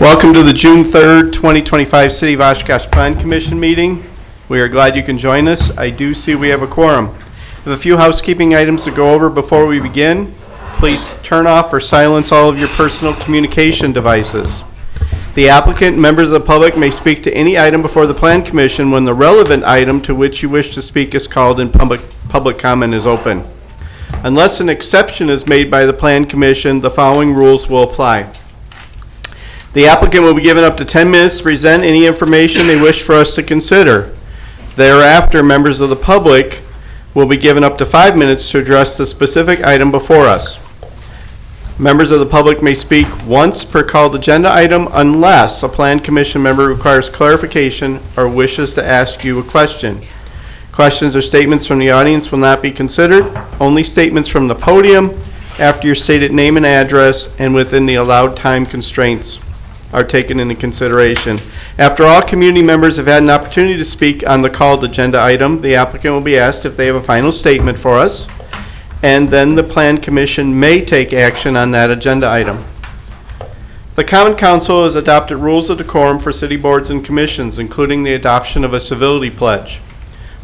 Welcome to the June 3rd, 2025 City of Oshkosh Plan Commission meeting. We are glad you can join us. I do see we have a quorum. We have a few housekeeping items to go over before we begin. Please turn off or silence all of your personal communication devices. The applicant and members of the public may speak to any item before the Plan Commission when the relevant item to which you wish to speak is called and public comment is open. Unless an exception is made by the Plan Commission, the following rules will apply. The applicant will be given up to 10 minutes to present any information they wish for us to consider. Thereafter, members of the public will be given up to 5 minutes to address the specific item before us. Members of the public may speak once per called agenda item unless a Plan Commission member requires clarification or wishes to ask you a question. Questions or statements from the audience will not be considered. Only statements from the podium after your stated name and address and within the allowed time constraints are taken into consideration. After all community members have had an opportunity to speak on the called agenda item, the applicant will be asked if they have a final statement for us, and then the Plan Commission may take action on that agenda item. The Common Council has adopted rules of decorum for city boards and commissions, including the adoption of a civility pledge.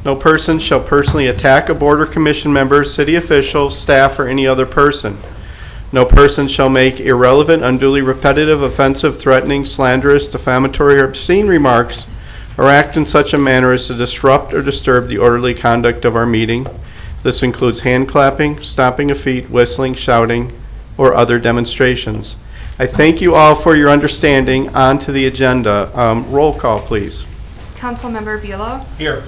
No person shall personally attack a board or commission member, city official, staff, or any other person. No person shall make irrelevant, unduly repetitive, offensive, threatening, slanderous, defamatory, or obscene remarks or act in such a manner as to disrupt or disturb the orderly conduct of our meeting. This includes hand clapping, stomping of feet, whistling, shouting, or other demonstrations. I thank you all for your understanding. On to the agenda. Roll call, please. Councilmember Buelow. Here.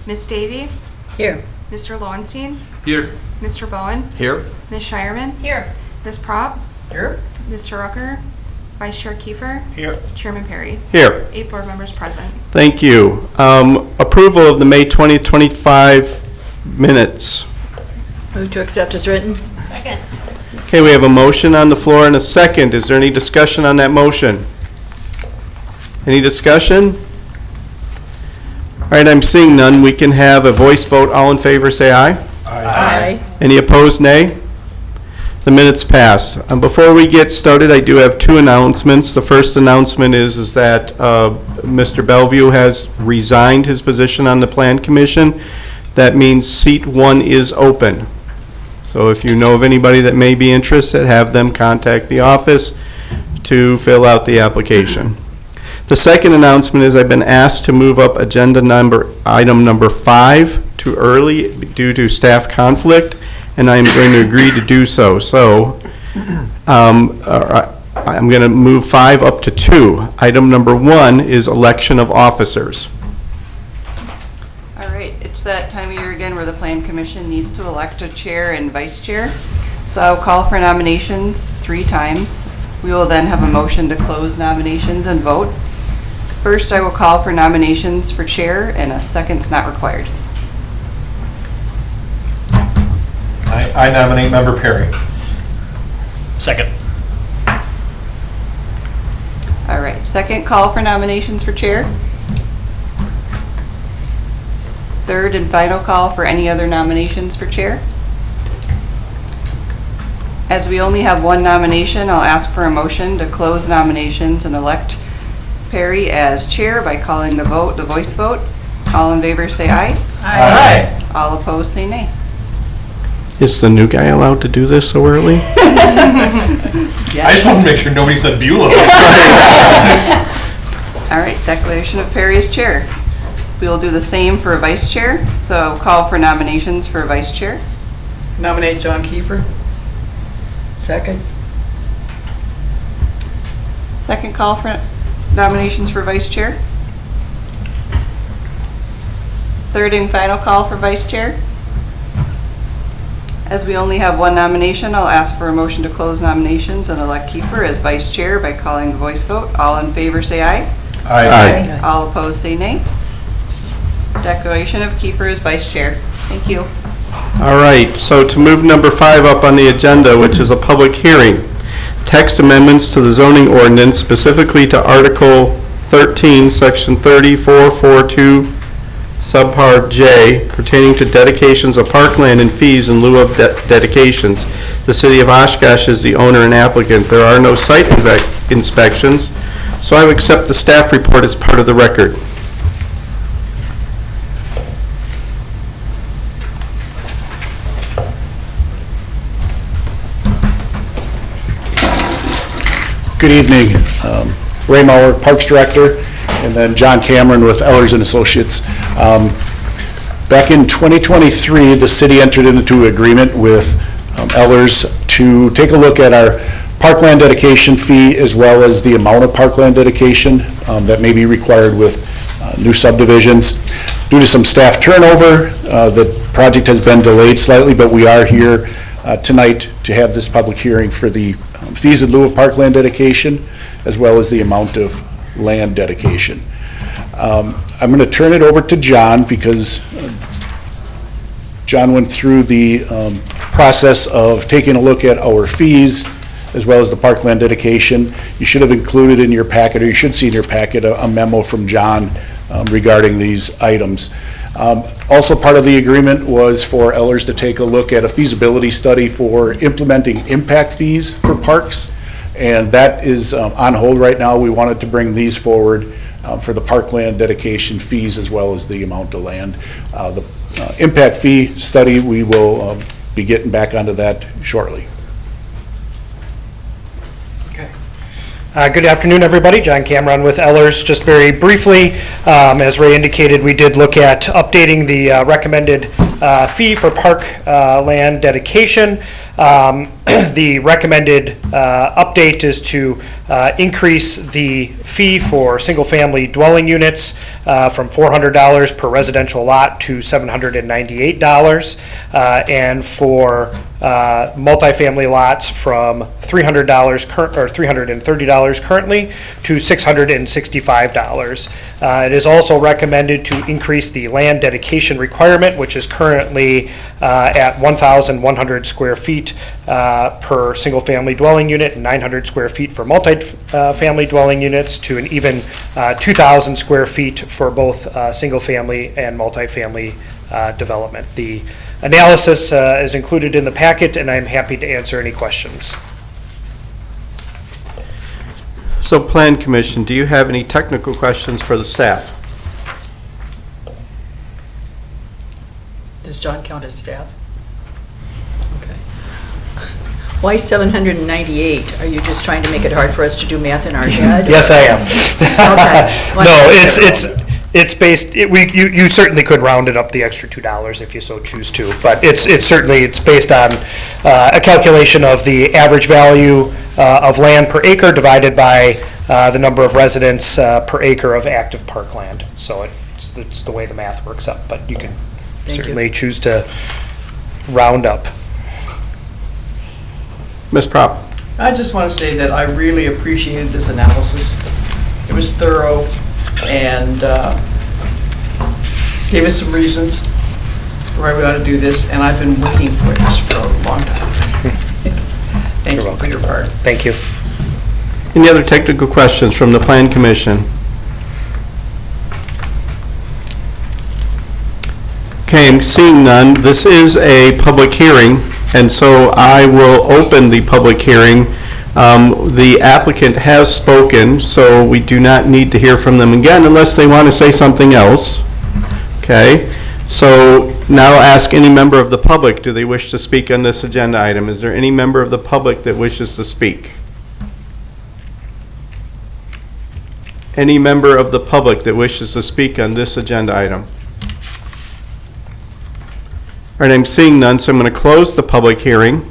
Ms. Davy. Here. Mr. Lowenstein. Here. Mr. Bowen. Here. Ms. Shireman. Here. Ms. Prop. Here. Mr. Rucker. Vice Chair Kiefer. Here. Chairman Perry. Here. 8 board members present. Thank you. Approval of the May 2025 minutes. Move to accept as written. Second. Okay, we have a motion on the floor and a second. Is there any discussion on that motion? Any discussion? All right, I'm seeing none. We can have a voice vote. All in favor, say aye. Aye. Any opposed, nay? The minutes passed. Before we get started, I do have two announcements. The first announcement is that Mr. Bellevue has resigned his position on the Plan Commission. That means seat 1 is open. So if you know of anybody that may be interested, have them contact the office to fill out the application. The second announcement is I've been asked to move up item number 5 too early due to staff conflict, and I'm going to agree to do so. So I'm going to move 5 up to 2. Item number 1 is election of officers. All right, it's that time of year again where the Plan Commission needs to elect a chair and vice chair. So I'll call for nominations 3 times. We will then have a motion to close nominations and vote. First, I will call for nominations for chair, and a second's not required. I nominate Member Perry. Second. All right, second call for nominations for chair. Third and final call for any other nominations for chair. As we only have 1 nomination, I'll ask for a motion to close nominations and elect Perry as chair by calling the voice vote. All in favor say aye. Aye. All opposed say nay. Is the new guy allowed to do this so early? I just want to make sure nobody said Buelow. All right, declaration of Perry as chair. We will do the same for a vice chair. So call for nominations for a vice chair. Nominate John Kiefer. Second. Second call for nominations for vice chair. Third and final call for vice chair. As we only have 1 nomination, I'll ask for a motion to close nominations and elect Kiefer as vice chair by calling the voice vote. All in favor say aye. Aye. All opposed say nay. Declaration of Kiefer as vice chair. Thank you. All right, so to move number 5 up on the agenda, which is a public hearing, text amendments to the zoning ordinance, specifically to Article 13, Section 3442, Subpart J, pertaining to dedications of parkland and fees in lieu of dedications. The City of Oshkosh is the owner and applicant. There are no site inspections. So I would accept the staff report as part of the record. Good evening. Ray Mauer, Parks Director, and then John Cameron with Ellers and Associates. Back in 2023, the city entered into an agreement with Ellers to take a look at our parkland dedication fee as well as the amount of parkland dedication that may be required with new subdivisions. Due to some staff turnover, the project has been delayed slightly, but we are here tonight to have this public hearing for the fees in lieu of parkland dedication as well as the amount of land dedication. I'm going to turn it over to John because John went through the process of taking a look at our fees as well as the parkland dedication. You should have included in your packet, or you should see in your packet, a memo from John regarding these items. Also part of the agreement was for Ellers to take a look at a feasibility study for implementing impact fees for parks, and that is on hold right now. We wanted to bring these forward for the parkland dedication fees as well as the amount of land. The impact fee study, we will be getting back onto that shortly. Good afternoon, everybody. John Cameron with Ellers. Just very briefly, as Ray indicated, we did look at updating the recommended fee for park land dedication. The recommended update is to increase the fee for single-family dwelling units from $400 per residential lot to $798, and for multifamily lots from $330 currently to $665. It is also recommended to increase the land dedication requirement, which is currently at 1,100 square feet per single-family dwelling unit and 900 square feet for multi-family dwelling units, to an even 2,000 square feet for both single-family and multi-family development. The analysis is included in the packet, and I'm happy to answer any questions. So Plan Commission, do you have any technical questions for the staff? Does John count as staff? Okay. Why 798? Are you just trying to make it hard for us to do math in our head? Yes, I am. Okay. No, it's based, you certainly could round it up the extra $2 if you so choose to, but it's based on a calculation of the average value of land per acre divided by the number of residents per acre of active parkland. So it's the way the math works up, but you can certainly choose to round up. Ms. Prop? I just want to say that I really appreciated this analysis. It was thorough and gave us some reasons for why we ought to do this, and I've been waiting for this for a long time. Thank you for your part. Thank you. Any other technical questions from the Plan Commission? Okay, I'm seeing none. This is a public hearing, and so I will open the public hearing. The applicant has spoken, so we do not need to hear from them again unless they want to say something else. Okay, so now ask any member of the public, do they wish to speak on this agenda item? Is there any member of the public that wishes to speak? Any member of the public that wishes to speak on this agenda item? All right, I'm seeing none, so I'm going to close the public hearing.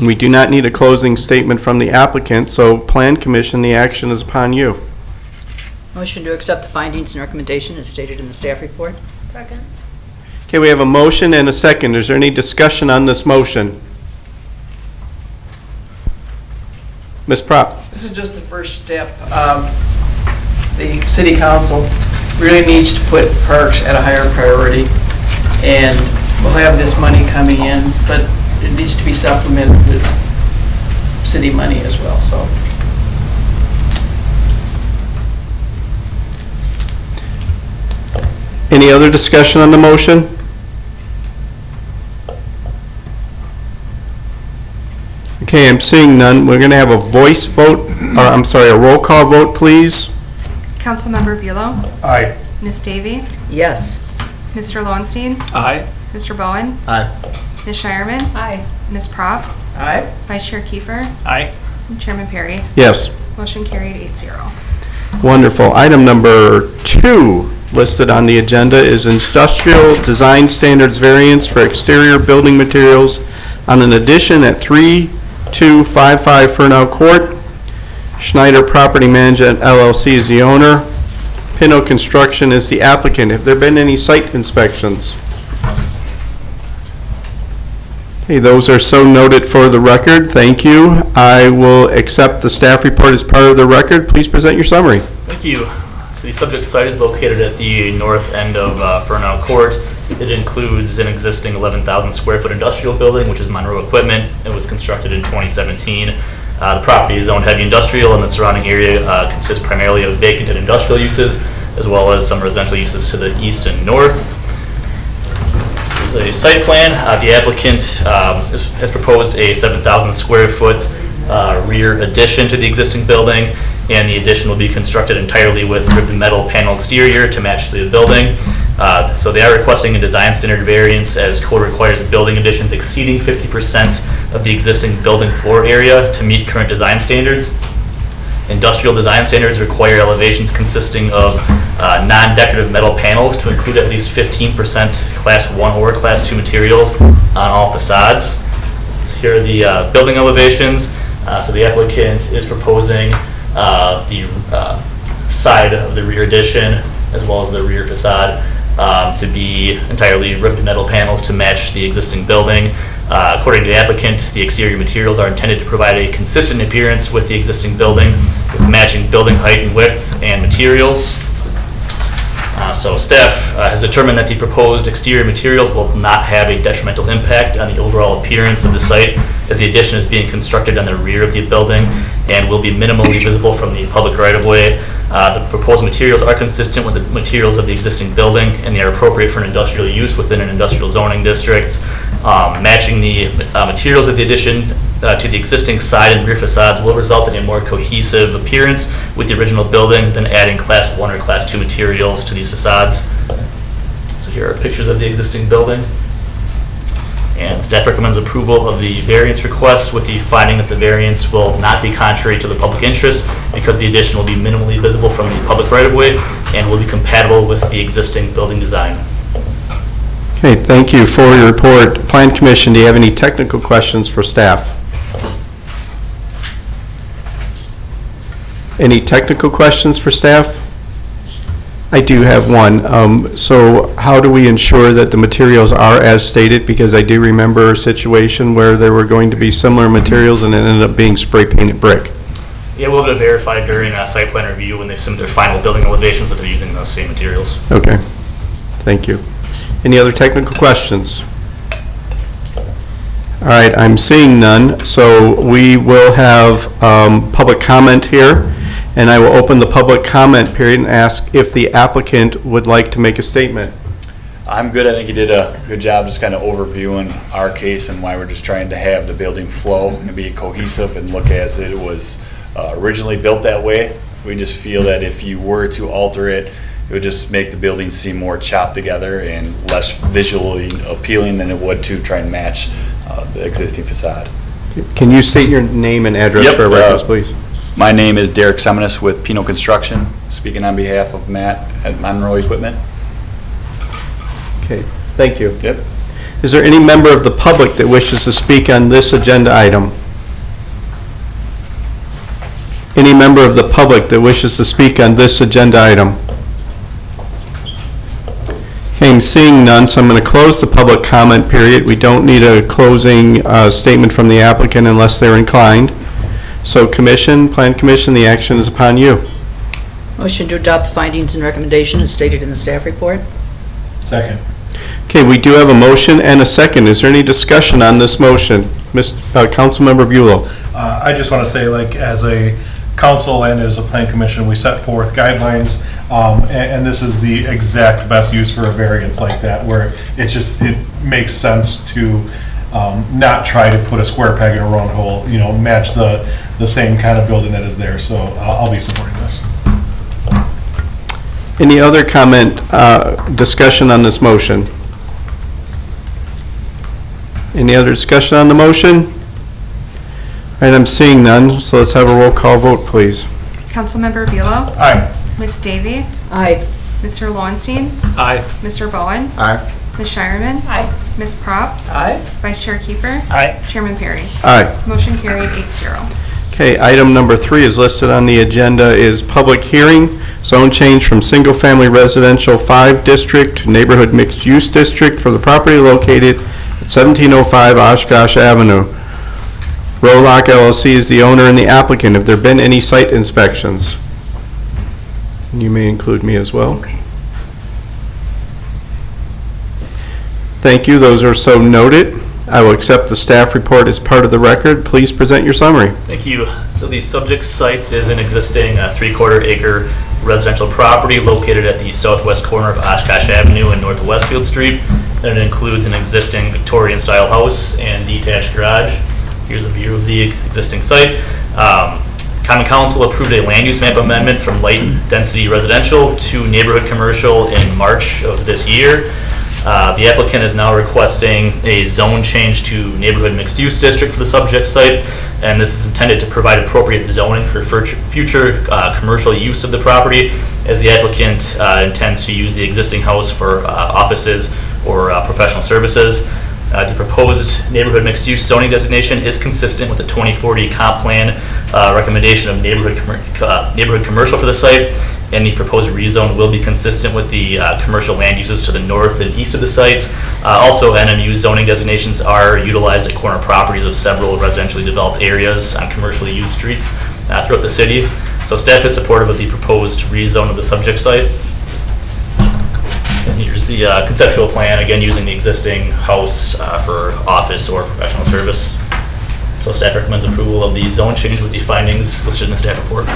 We do not need a closing statement from the applicant, so Plan Commission, the action is upon you. Motion to accept the findings and recommendation as stated in the staff report. Second. Okay, we have a motion and a second. Is there any discussion on this motion? Ms. Prop? This is just the first step. The city council really needs to put parks at a higher priority, and we'll have this money coming in, but it needs to be supplemented with city money as well, so. Any other discussion on the motion? Okay, I'm seeing none. We're going to have a voice vote, a roll call vote, please. Councilmember Buelow, Aye. Ms. Davy, Yes. Mr. Lowenstein, Aye. Mr. Bowen, Aye. Ms. Shireman, Aye. Ms. Prop, Aye. Vice Chair Kiefer, Aye. and Chairman Perry. Yes. Motion carried 8-0. Wonderful. Item number 2 listed on the agenda is industrial design standards variance for exterior building materials on an addition at 3255 Furnow Court. Schneider Property Management LLC is the owner. Pinto Construction is the applicant. Have there been any site inspections? Okay, those are so noted for the record. Thank you. I will accept the staff report as part of the record. Please present your summary. Thank you. So the subject site is located at the north end of Furnow Court. It includes an existing 11,000 square foot industrial building, which is Monroe Equipment. It was constructed in 2017. The property is zoned heavy industrial, and the surrounding area consists primarily of vacant and industrial uses, as well as some residential uses to the east and north. There's a site plan. The applicant has proposed a 7,000 square foot rear addition to the existing building, and the addition will be constructed entirely with ribbed metal panel exterior to match the building. So they are requesting a design standard variance as code requires building additions exceeding 50% of the existing building floor area to meet current design standards. Industrial design standards require elevations consisting of non-decorative metal panels to include at least 15% Class 1 or Class 2 materials on all facades. So here are the building elevations. So the applicant is proposing the side of the rear addition as well as the rear facade to be entirely ribbed metal panels to match the existing building. According to the applicant, the exterior materials are intended to provide a consistent appearance with the existing building with matching building height and width and materials. So staff has determined that the proposed exterior materials will not have a detrimental impact on the overall appearance of the site, as the addition is being constructed on the rear of the building and will be minimally visible from the public right-of-way. The proposed materials are consistent with the materials of the existing building, and they are appropriate for an industrial use within an industrial zoning district. Matching the materials of the addition to the existing side and rear facades will result in a more cohesive appearance with the original building than adding Class 1 or Class 2 materials to these facades. So here are pictures of the existing building. And staff recommends approval of the variance request with the finding that the variance will not be contrary to the public interest because the addition will be minimally visible from the public right-of-way and will be compatible with the existing building design. Okay, thank you for your report. Plan Commission, do you have any technical questions for staff? Any technical questions for staff? I do have one. So how do we ensure that the materials are as stated? Because I do remember a situation where there were going to be similar materials and it ended up being spray painted brick. Yeah, we'll be able to verify during a site plan review when they've submitted their final building elevations that they're using those same materials. Okay, thank you. Any other technical questions? All right, I'm seeing none, so we will have public comment here, and I will open the public comment period and ask if the applicant would like to make a statement. I'm good. I think you did a good job just kind of overviewing our case and why we're just trying to have the building flow and be cohesive and look as it was originally built that way. We just feel that if you were to alter it, it would just make the building seem more chopped together and less visually appealing than it would to try and match the existing facade. Can you state your name and address for our records, please? My name is Derek Seminis with Pinto Construction, speaking on behalf of Matt at Monroe Equipment. Okay, thank you. Yep. Is there any member of the public that wishes to speak on this agenda item? Any member of the public that wishes to speak on this agenda item? Okay, I'm seeing none, so I'm going to close the public comment period. We don't need a closing statement from the applicant unless they're inclined. So Commission, Plan Commission, the action is upon you. Motion to adopt the findings and recommendation as stated in the staff report. Second. Okay, we do have a motion and a second. Is there any discussion on this motion? Councilmember Buelow. I just want to say, like, as a council and as a plan commission, we set forth guidelines, and this is the exact best use for a variance like that, where it makes sense to not try to put a square peg in a round hole, match the same kind of building that is there. So I'll be supporting this. Any other comment, discussion on this motion? Any other discussion on the motion? All right, I'm seeing none, so let's have a roll call vote, please. Councilmember Velo, Aye. Miss Davy, Aye. Mr. Lowenstein, Aye. Mr. Bowen, Aye. Miss Shireman, Aye. Miss Prop, Aye. Vice Chair Kiefer, Aye. Chairman Perry. Aye. Motion carried 8-0. Okay, item number 3 is listed on the agenda is public hearing, zone change from single-family residential 5 district to neighborhood mixed-use district for the property located at 1705 Oshkosh Avenue. Rolock LLC is the owner and the applicant. Have there been any site inspections? And you may include me as well. Okay. Thank you, those are so noted. I will accept the staff report as part of the record. Please present your summary. Thank you. So the subject site is an existing 3/4 acre residential property located at the southwest corner of Oshkosh Avenue and North Westfield Street. And it includes an existing Victorian-style house and detached garage. Here's a view of the existing site. Common Council approved a land use map amendment from light density residential to neighborhood commercial in March of this year. The applicant is now requesting a zone change to neighborhood mixed use district for the subject site, and this is intended to provide appropriate zoning for future commercial use of the property, as the applicant intends to use the existing house for offices or professional services. The proposed neighborhood mixed-use zoning designation is consistent with the 2040 comp plan recommendation of neighborhood commercial for the site, and the proposed rezone will be consistent with the commercial land uses to the north and east of the sites. Also, NMU zoning designations are utilized at corner properties of several residentially developed areas on commercially used streets throughout the city. So staff is supportive of the proposed rezone of the subject site. And here's the conceptual plan, again using the existing house for office or professional service. So staff recommends approval of the zone change with the findings listed in the staff report.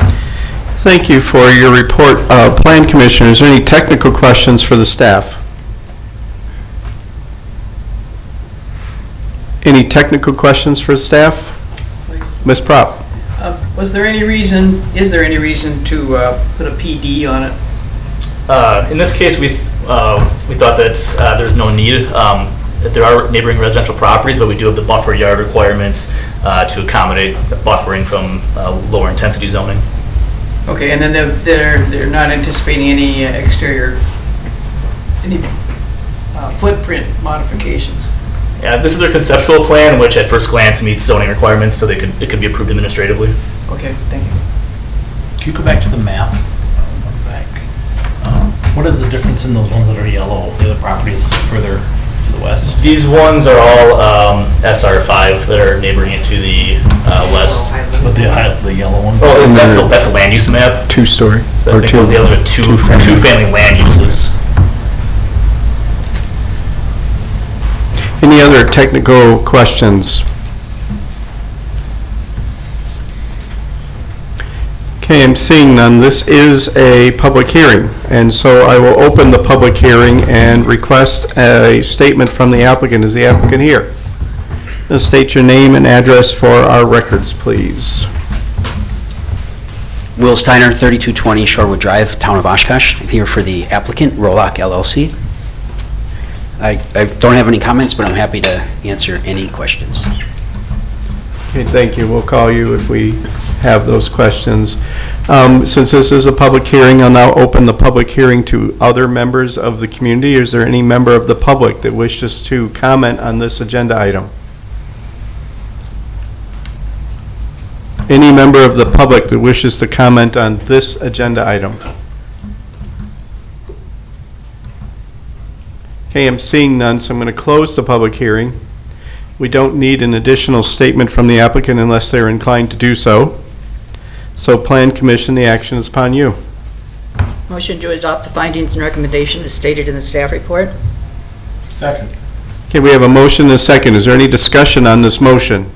Thank you for your report. Plan Commissioner, is there any technical questions for the staff? Any technical questions for staff? Ms. Prop? Is there any reason to put a PD on it? In this case, we thought that there's no need. There are neighboring residential properties, but we do have the buffer yard requirements to accommodate the buffering from lower intensity zoning. Okay, and then they're not anticipating any exterior, any footprint modifications? Yeah, this is their conceptual plan, which at first glance meets zoning requirements, so it could be approved administratively. Okay, thank you. Can you go back to the map? Back. What is the difference in those ones that are yellow? The other properties further to the west? These ones are all SR5 that are neighboring it to the west. But the yellow ones? Oh, that's the land use map. Two-story? So I think the other are two-family land uses. Any other technical questions? Okay, I'm seeing none. This is a public hearing, and so I will open the public hearing and request a statement from the applicant. Is the applicant here? State your name and address for our records, please. Will Steiner, 3220 Shorewood Drive, Town of Oshkosh. I'm here for the applicant, Rolock LLC. I don't have any comments, but I'm happy to answer any questions. Okay, thank you. We'll call you if we have those questions. Since this is a public hearing, I'll now open the public hearing to other members of the community. Is there any member of the public that wishes to comment on this agenda item? Any member of the public that wishes to comment on this agenda item? Okay, I'm seeing none, so I'm going to close the public hearing. We don't need an additional statement from the applicant unless they're inclined to do so. So Plan Commission, the action is upon you. Motion to adopt the findings and recommendation as stated in the staff report. Second. Okay, we have a motion and a second. Is there any discussion on this motion?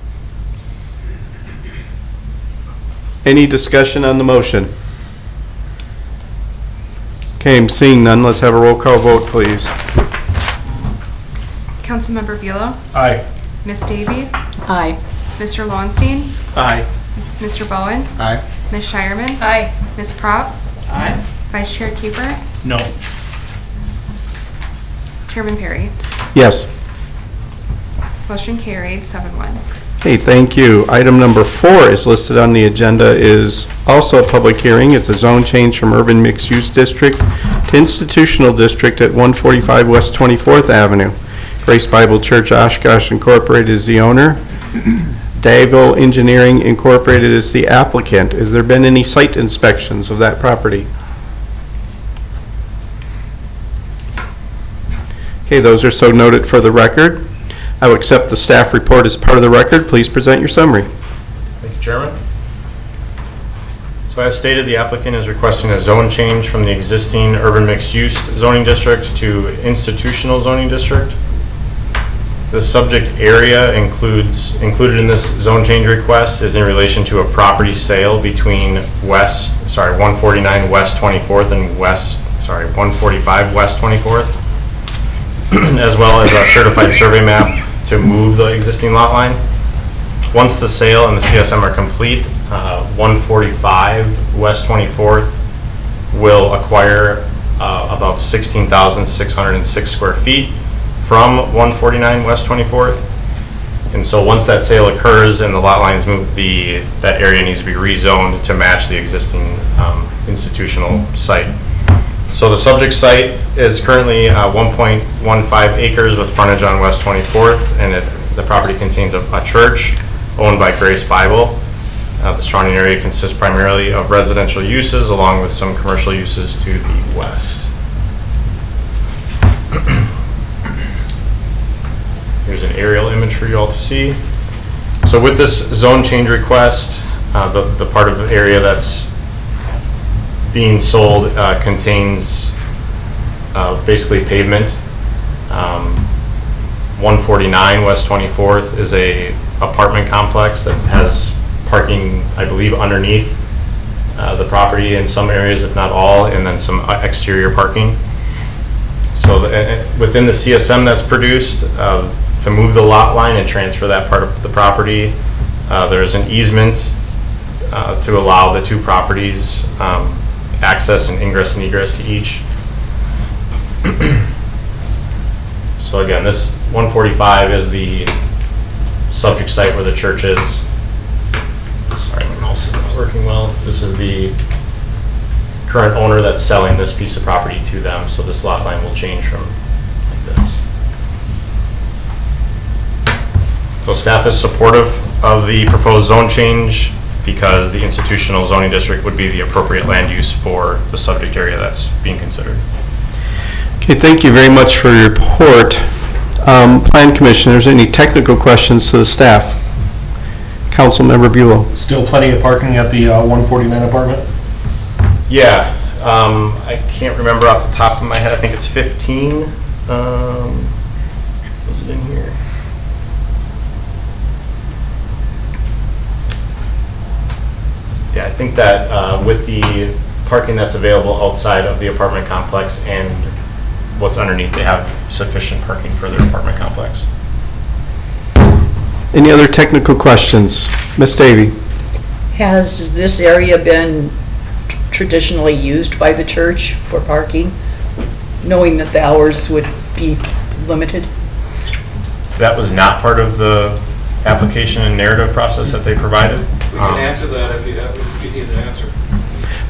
Any discussion on the motion? Okay, I'm seeing none. Let's have a roll call vote, please. Councilmember Velo, Aye. Miss Davy? Aye. Mr. Lowenstein? Aye. Mr. Bowen? Aye. Ms. Shireman? Aye. Ms. Prop? Aye. Vice Chair Keeper? No. Chairman Perry? Yes. Motion carried, 7-1. Okay, thank you. Item number 4 is listed on the agenda, is also a public hearing. It's a zone change from urban mixed-use district to institutional district at 145 West 24th Avenue. Grace Bible Church Oshkosh Incorporated is the owner. Dayville Engineering Incorporated is the applicant. Has there been any site inspections of that property? Okay, those are so noted for the record. I will accept the staff report as part of the record. Please present your summary. Thank you, Chairman. So as stated, the applicant is requesting a zone change from the existing urban mixed-use zoning district to institutional zoning district. The subject area included in this zone change request is in relation to a property sale between 149 West 24th and 145 West 24th, as well as a certified survey map to move the existing lot line. Once the sale and the CSM are complete, 145 West 24th will acquire about 16,606 square feet from 149 West 24th. And so once that sale occurs and the lot lines move, that area needs to be rezoned to match the existing institutional site. So the subject site is currently 1.15 acres with frontage on West 24th, and the property contains a church owned by Grace Bible. The surrounding area consists primarily of residential uses along with some commercial uses to the west. Here's an aerial image for you all to see. So with this zone change request, the part of the area that's being sold contains basically pavement. 149 West 24th is a apartment complex that has parking, I believe, underneath the property in some areas, if not all, and then some exterior parking. So within the CSM that's produced, to move the lot line and transfer that part of the property, there's an easement to allow the two properties access and ingress and egress to each. So again, this 145 is the subject site where the church is. Sorry, my mouse is not working well. This is the current owner that's selling this piece of property to them, so this lot line will change from like this. So staff is supportive of the proposed zone change because the institutional zoning district would be the appropriate land use for the subject area that's being considered. Okay, thank you very much for your report. Plan Commissioners, any technical questions to the staff? Councilmember Buell. Still plenty of parking at the 149 apartment? Yeah, I can't remember off the top of my head. I think it's 15. Was it in here? Yeah, I think that with the parking that's available outside of the apartment complex and what's underneath, they have sufficient parking for their apartment complex. Any other technical questions? Ms. Davy? Has this area been traditionally used by the church for parking, knowing that the hours would be limited? That was not part of the application and narrative process that they provided. We can answer that if you need an answer.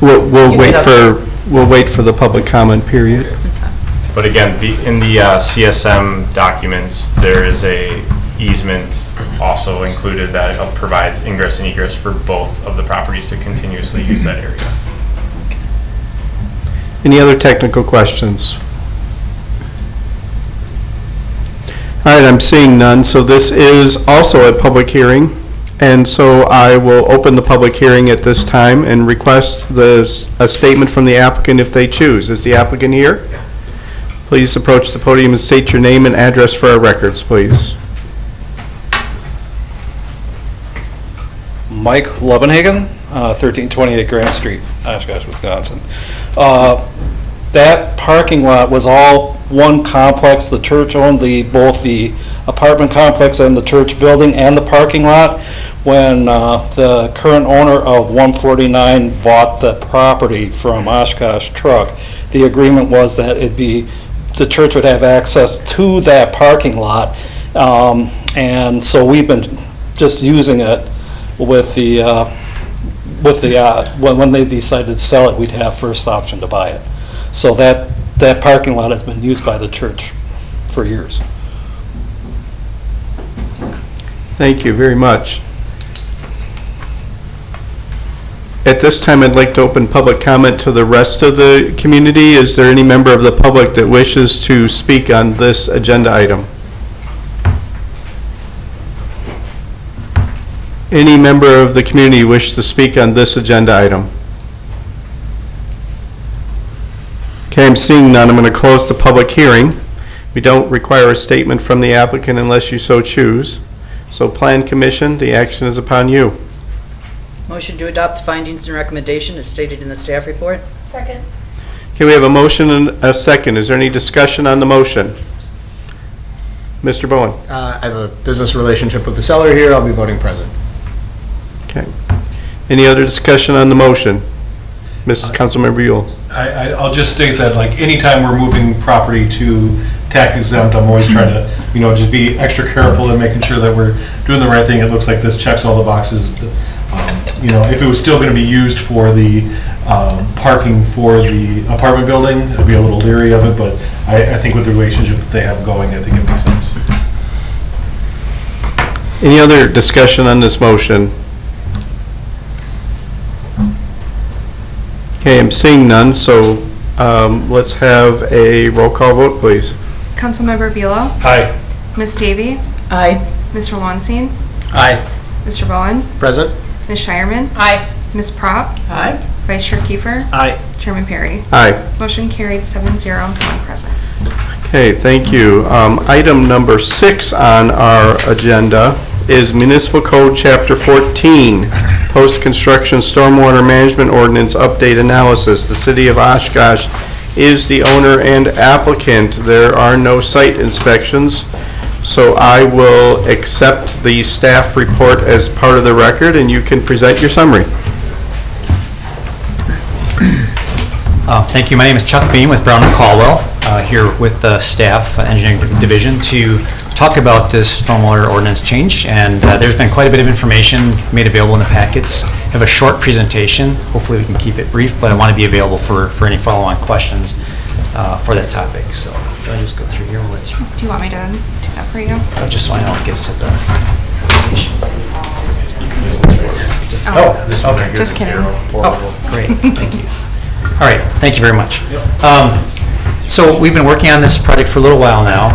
We'll wait for the public comment period. But again, in the CSM documents, there is a easement also included that provides ingress and egress for both of the properties to continuously use that area. Any other technical questions? All right, I'm seeing none, so this is also a public hearing, and so I will open the public hearing at this time and request a statement from the applicant if they choose. Is the applicant here? Please approach the podium and state your name and address for our records, please. Mike Levenhagen, 1328 Grant Street, Oshkosh, Wisconsin. That parking lot was all one complex. The church owned both the apartment complex and the church building and the parking lot. When the current owner of 149 bought the property from Oshkosh Truck, the agreement was that the church would have access to that parking lot. And so we've been just using it with when they decided to sell it, we'd have first option to buy it. So that parking lot has been used by the church for years. Thank you very much. At this time, I'd like to open public comment to the rest of the community. Is there any member of the public that wishes to speak on this agenda item? Any member of the community wish to speak on this agenda item? Okay, I'm seeing none. I'm going to close the public hearing. We don't require a statement from the applicant unless you so choose. So Plan Commission, the action is upon you. Motion to adopt the findings and recommendation as stated in the staff report. Second. Okay, we have a motion and a second. Is there any discussion on the motion? Mr. Bowen? I have a business relationship with the seller here. I'll be voting present. Okay. Any other discussion on the motion? Councilmember Yule? I'll just state that, like, anytime we're moving property to tax exempt, I'm always trying to, just be extra careful in making sure that we're doing the right thing. It looks like this checks all the boxes. If it was still going to be used for the parking for the apartment building, I'd be a little leery of it, but I think with the relationship that they have going, I think it makes sense. Any other discussion on this motion? Okay, I'm seeing none, so let's have a roll call vote, please. Councilmember Buelow? Aye. Ms. Davy? Aye. Mr. Lowenstein? Aye. Mr. Bowen? Present? Ms. Shireman? Aye. Ms. Prop? Aye. Vice Chair Kiefer? Aye. Chairman Perry? Aye. Motion carried 7-0, one present. Okay, thank you. Item number 6 on our agenda is Municipal Code Chapter 14, Post-Construction Stormwater Management Ordinance Update Analysis. The City of Oshkosh is the owner and applicant. There are no site inspections, so I will accept the staff report as part of the record, and you can present your summary. Thank you. My name is Chuck Beam with Brown & Caldwell, here with the staff engineering division to talk about this stormwater ordinance change. And there's been quite a bit of information made available in the packets. I have a short presentation. Hopefully we can keep it brief, but I want to be available for any follow-on questions for that topic. So I'll just go through here. Do you want me to do that for you? Just so I know it gets to the presentation. Okay. Just kidding. Oh, great. Thank you. All right, thank you very much. So we've been working on this project for a little while now.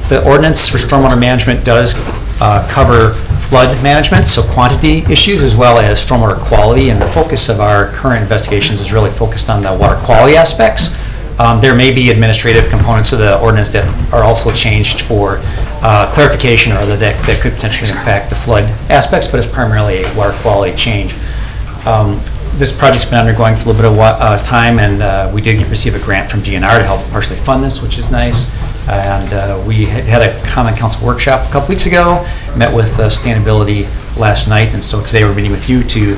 The ordinance for stormwater management does cover flood management, so quantity issues, as well as stormwater quality, and the focus of our current investigations is really focused on the water quality aspects. There may be administrative components of the ordinance that are also changed for clarification or that could potentially impact the flood aspects, but it's primarily a water quality change. This project's been undergoing for a little bit of time, and we did receive a grant from DNR to help partially fund this, which is nice. And we had a common council workshop a couple weeks ago, met with sustainability last night, and so today we're meeting with you to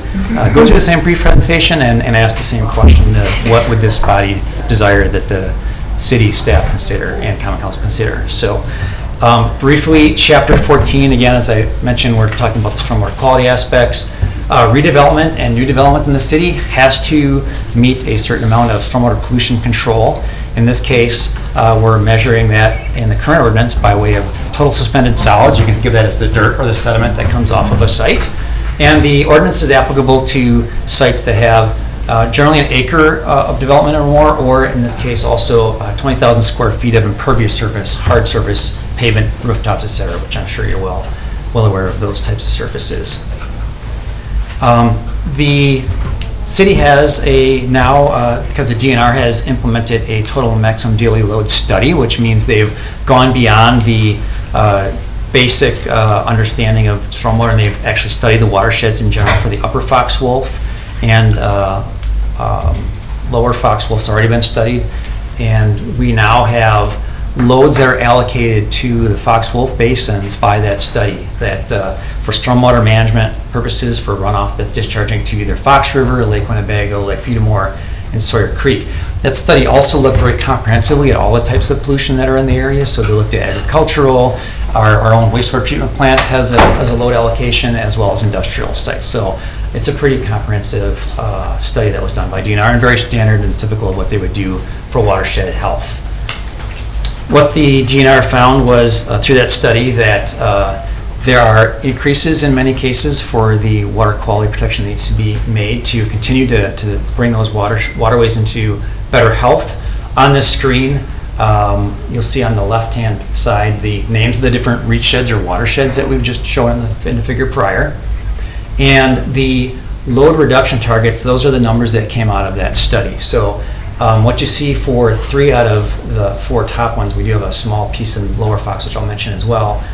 go through the same brief presentation and ask the same question: what would this body desire that the city staff consider and common council consider? So briefly, Chapter 14, again, as I mentioned, we're talking about the stormwater quality aspects. Redevelopment and new development in the city has to meet a certain amount of stormwater pollution control. In this case, we're measuring that in the current ordinance by way of total suspended solids. You can think of that as the dirt or the sediment that comes off of a site. And the ordinance is applicable to sites that have generally an acre of development or more, or in this case also 20,000 square feet of impervious surface, hard surface, pavement, rooftops, etc., which I'm sure you're well aware of those types of surfaces. The city has because the DNR has implemented a total and maximum daily load study, which means they've gone beyond the basic understanding of stormwater, and they've actually studied the watersheds in general for the upper Fox Wolf, and lower Fox Wolf's already been studied. And we now have loads that are allocated to the Fox Wolf basins by that study, that for stormwater management purposes, for runoff that's discharging to either Fox River, Lake Winnebago, Lake Petamore, and Sawyer Creek. That study also looked very comprehensively at all the types of pollution that are in the area. So they looked at agricultural, our own wastewater treatment plant has a load allocation, as well as industrial sites. So it's a pretty comprehensive study that was done by DNR, and very standard and typical of what they would do for watershed health. What the DNR found was through that study that there are increases in many cases for the water quality protection that needs to be made to continue to bring those waterways into better health. On this screen, you'll see on the left-hand side the names of the different reach sheds or watersheds that we've just shown in the figure prior. And the load reduction targets, those are the numbers that came out of that study. So what you see for 3 out of the 4 top ones, we do have a small piece in Lower Fox, which I'll mention as well.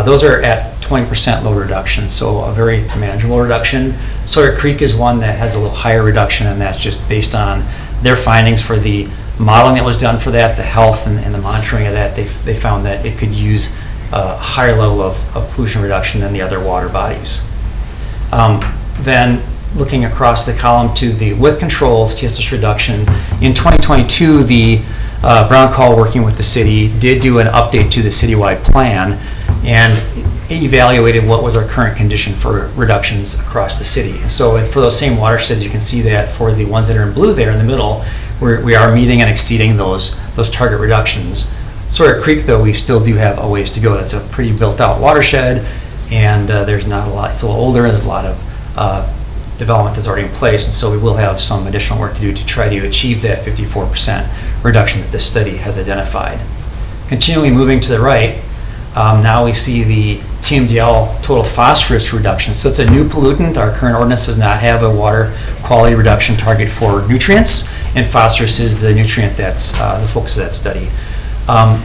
Those are at 20% load reduction, so a very manageable reduction. Sawyer Creek is one that has a little higher reduction, and that's just based on their findings for the modeling that was done for that, the health and the monitoring of that. They found that it could use a higher level of pollution reduction than the other water bodies. Then looking across the column to the with controls TSS reduction, in 2022, the Brown Call, working with the city, did do an update to the citywide plan and evaluated what was our current condition for reductions across the city. And so for those same watersheds, you can see that for the ones that are in blue there in the middle, we are meeting and exceeding those target reductions. Sawyer Creek, though, we still do have a ways to go. That's a pretty built-out watershed, and there's not a lot. It's a little older, and there's a lot of development that's already in place, and so we will have some additional work to do to try to achieve that 54% reduction that this study has identified. Continually moving to the right, now we see the TMDL total phosphorus reduction. So it's a new pollutant. Our current ordinance does not have a water quality reduction target for nutrients, and phosphorus is the nutrient that's the focus of that study.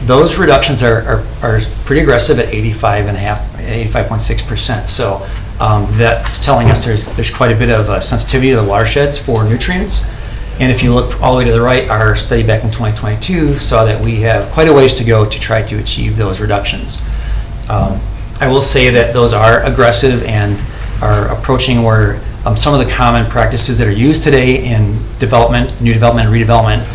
Those reductions are pretty aggressive at 85.6%. So that's telling us there's quite a bit of sensitivity to the watersheds for nutrients. And if you look all the way to the right, our study back in 2022 saw that we have quite a ways to go to try to achieve those reductions. I will say that those are aggressive and are approaching where some of the common practices that are used today in development, new development, and redevelopment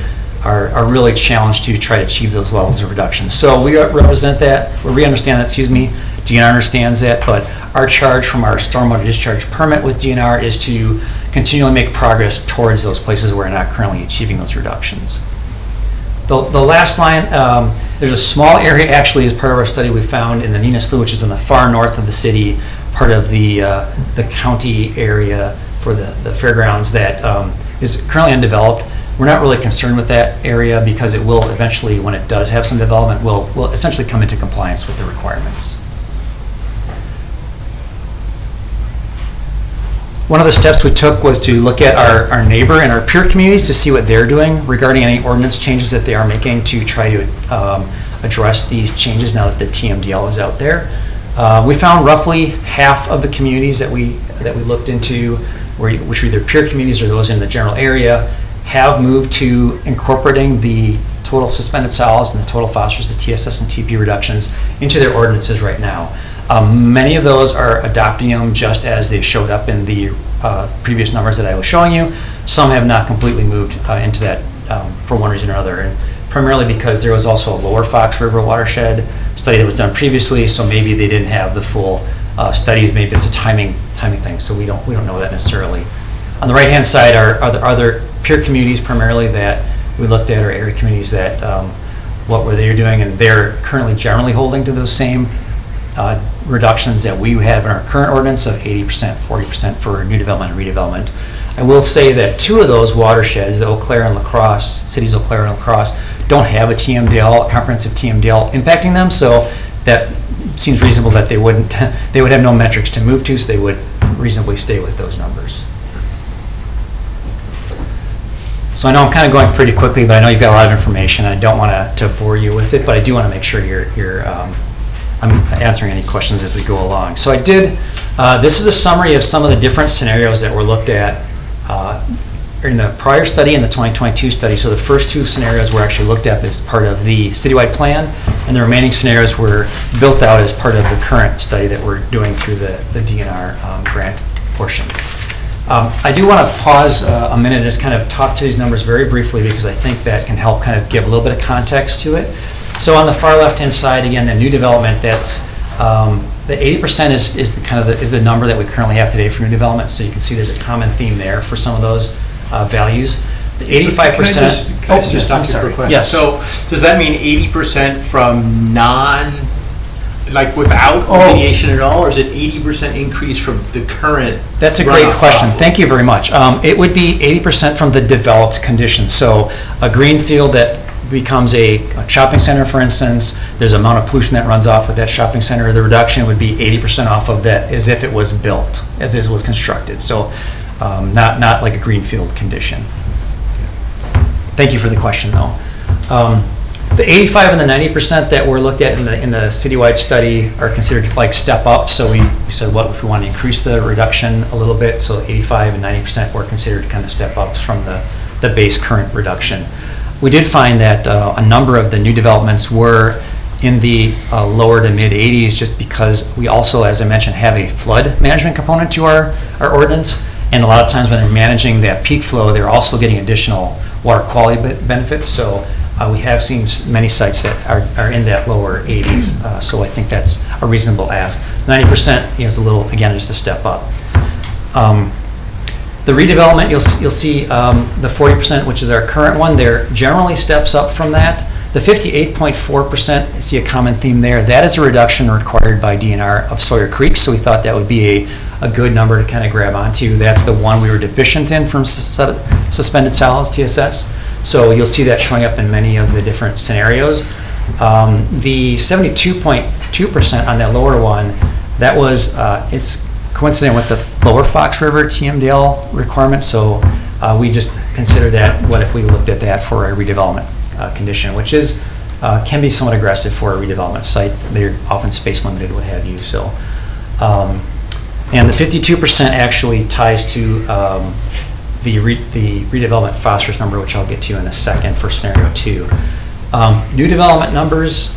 are really challenged to try to achieve those levels of reduction. So we understand that, DNR understands that, but our charge from our stormwater discharge permit with DNR is to continually make progress towards those places where we're not currently achieving those reductions. The last line, there's a small area actually as part of our study we found in the Nina Slough, which is in the far north of the city, part of the county area for the fairgrounds that is currently undeveloped. We're not really concerned with that area because it will eventually, when it does have some development, will essentially come into compliance with the requirements. One of the steps we took was to look at our neighbor and our peer communities to see what they're doing regarding any ordinance changes that they are making to try to address these changes now that the TMDL is out there. We found roughly half of the communities that we looked into, which were either peer communities or those in the general area, have moved to incorporating the total suspended solids and the total phosphorus, the TSS and TP reductions into their ordinances right now. Many of those are adopting them just as they showed up in the previous numbers that I was showing you. Some have not completely moved into that for one reason or other, and primarily because there was also a Lower Fox River watershed study that was done previously, so maybe they didn't have the full studies. Maybe it's a timing thing, so we don't know that necessarily. On the right-hand side are the other peer communities primarily that we looked at, or area communities that what were they doing, and they're currently generally holding to those same reductions that we have in our current ordinance of 80%, 40% for new development and redevelopment. I will say that 2 of those watersheds, the Eau Claire and La Crosse, cities Eau Claire and La Crosse, don't have a TMDL, a comprehensive TMDL impacting them, so that seems reasonable that they would have no metrics to move to, so they would reasonably stay with those numbers. So I know I'm kind of going pretty quickly, but I know you've got a lot of information. I don't want to bore you with it, but I do want to make sure I'm answering any questions as we go along. So I did, this is a summary of some of the different scenarios that were looked at in the prior study and the 2022 study. So the first two scenarios were actually looked at as part of the citywide plan, and the remaining scenarios were built out as part of the current study that we're doing through the DNR grant portion. I do want to pause a minute and just kind of talk to these numbers very briefly, because I think that can help kind of give a little bit of context to it. So on the far left-hand side, again, the new development, that's the 80% is the number that we currently have today for new development. So you can see there's a common theme there for some of those values. The 85%. Can I just stop you for a question? Yes. So does that mean 80% from without remediation at all, or is it 80% increase from the current? That's a great question. Thank you very much. It would be 80% from the developed conditions. So a green field that becomes a shopping center, for instance, there's an amount of pollution that runs off with that shopping center. The reduction would be 80% off of that as if it was built, if it was constructed. So not like a greenfield condition. Thank you for the question, though. The 85 and the 90% that were looked at in the citywide study are considered like step up. So we said, what if we want to increase the reduction a little bit? So 85 and 90% were considered kind of step ups from the base current reduction. We did find that a number of the new developments were in the lower to mid 80s, just because we also, as I mentioned, have a flood management component to our ordinance. And a lot of times when they're managing that peak flow, they're also getting additional water quality benefits. So we have seen many sites that are in that lower 80s. So I think that's a reasonable ask. 90% is a little, again, just a step up. The redevelopment, you'll see the 40%, which is our current one, there generally steps up from that. The 58.4%, see a common theme there. That is a reduction required by DNR of Sawyer Creek, so we thought that would be a good number to kind of grab onto. That's the one we were deficient in from suspended solids, TSS. So you'll see that showing up in many of the different scenarios. The 72.2% on that lower one, that was, it's coincident with the lower Fox River TMDL requirement, so we just consider that, what if we looked at that for a redevelopment condition, which is can be somewhat aggressive for a redevelopment site. They're often space limited, what have you. So, and the 52% actually ties to the redevelopment phosphorus number, which I'll get to in a second for scenario 2. New development numbers.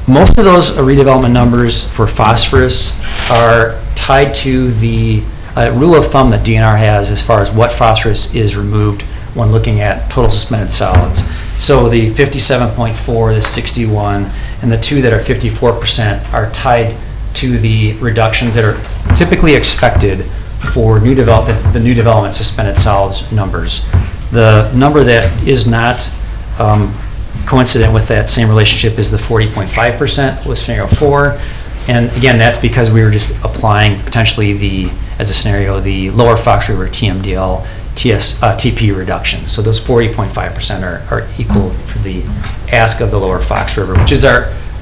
Most of those redevelopment numbers for phosphorus are tied to the rule of thumb that DNR has as far as what phosphorus is removed when looking at total suspended solids. So the 57.4, the 61, and the two that are 54% are tied to the reductions that are typically expected for new development, the new development suspended solids numbers. The number that is not coincident with that same relationship is the 40.5% with scenario 4. And again, that's because we were just applying potentially as a scenario, the lower Fox River TMDL TP reduction. So those 40.5% are equal for the ask of the lower Fox River, which is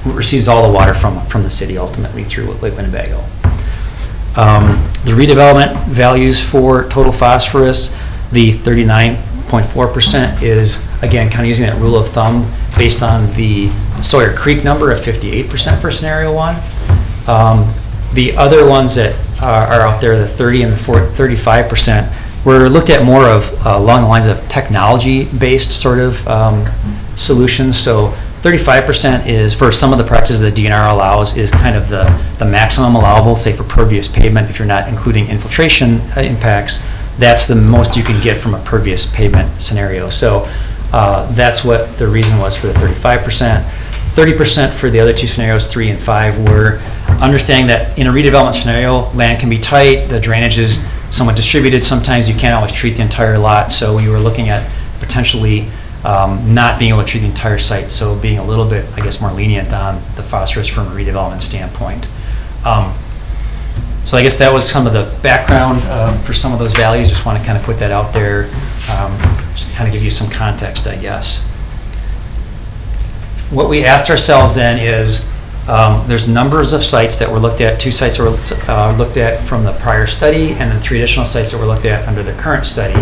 receives all the water from the city ultimately through Lake Winnebago. The redevelopment values for total phosphorus, the 39.4% is, again, kind of using that rule of thumb based on the Sawyer Creek number of 58% for scenario 1. The other ones that are out there, the 30 and the 35%, were looked at more of along the lines of technology-based sort of solutions. So 35% is, for some of the practices that DNR allows, is kind of the maximum allowable, say for pervious pavement, if you're not including infiltration impacts. That's the most you can get from a pervious pavement scenario. So that's what the reason was for the 35%. 30% for the other two scenarios, 3 and 5, were understanding that in a redevelopment scenario, land can be tight, the drainage is somewhat distributed. Sometimes you can't always treat the entire lot, so we were looking at potentially not being able to treat the entire site, so being a little bit, I guess, more lenient on the phosphorus from a redevelopment standpoint. So I guess that was some of the background for some of those values. Just want to kind of put that out there, just to kind of give you some context, I guess. What we asked ourselves then is, there's numbers of sites that were looked at. 2 sites were looked at from the prior study, and then 3 additional sites that were looked at under the current study.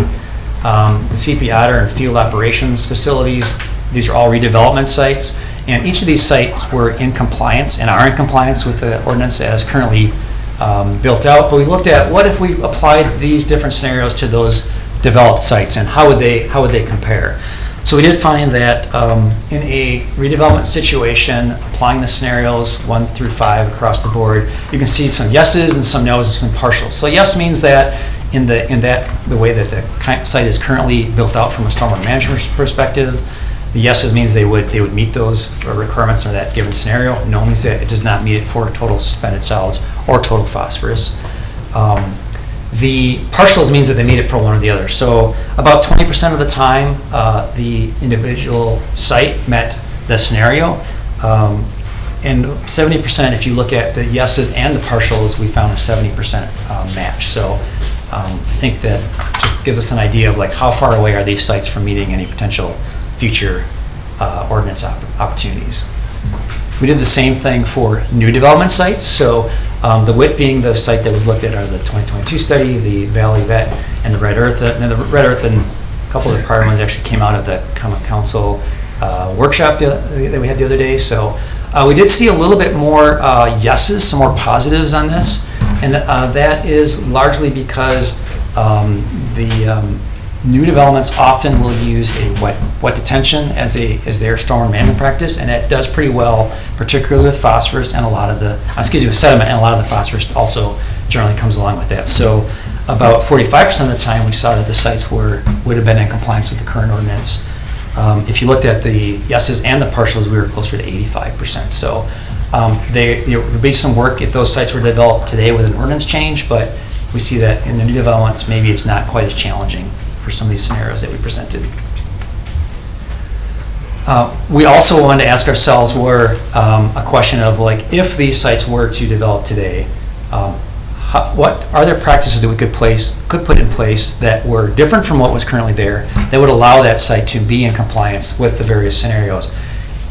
The CP Otter and field operations facilities, these are all redevelopment sites, and each of these sites were in compliance and are in compliance with the ordinance as currently built out. But we looked at, what if we applied these different scenarios to those developed sites, and how would they compare? So we did find that in a redevelopment situation, applying the scenarios 1 through 5 across the board, you can see some yeses and some nos and some partials. So yes means that the way that the site is currently built out from a stormwater management perspective, the yeses means they would meet those requirements in that given scenario. No means that it does not meet it for total suspended solids or total phosphorus. The partials means that they meet it for one or the other. So about 20% of the time, the individual site met the scenario. And 70%, if you look at the yeses and the partials, we found a 70% match. So I think that just gives us an idea of like how far away are these sites from meeting any potential future ordinance opportunities. We did the same thing for new development sites. So the WIT being the site that was looked at are the 2022 study, the Valley Vet, and the Red Earth. And the Red Earth and a couple of the prior ones actually came out of the Common Council workshop that we had the other day. So we did see a little bit more yeses, some more positives on this. And that is largely because the new developments often will use a wet detention as their stormwater management practice, and it does pretty well, particularly with phosphorus and a lot of the, with sediment, and a lot of the phosphorus also generally comes along with that. So about 45% of the time, we saw that the sites would have been in compliance with the current ordinance. If you looked at the yeses and the partials, we were closer to 85%. So there would be some work if those sites were developed today with an ordinance change, but we see that in the new developments, maybe it's not quite as challenging for some of these scenarios that we presented. We also wanted to ask ourselves a question of like, if these sites were to develop today, what are there practices that we could put in place that were different from what was currently there that would allow that site to be in compliance with the various scenarios?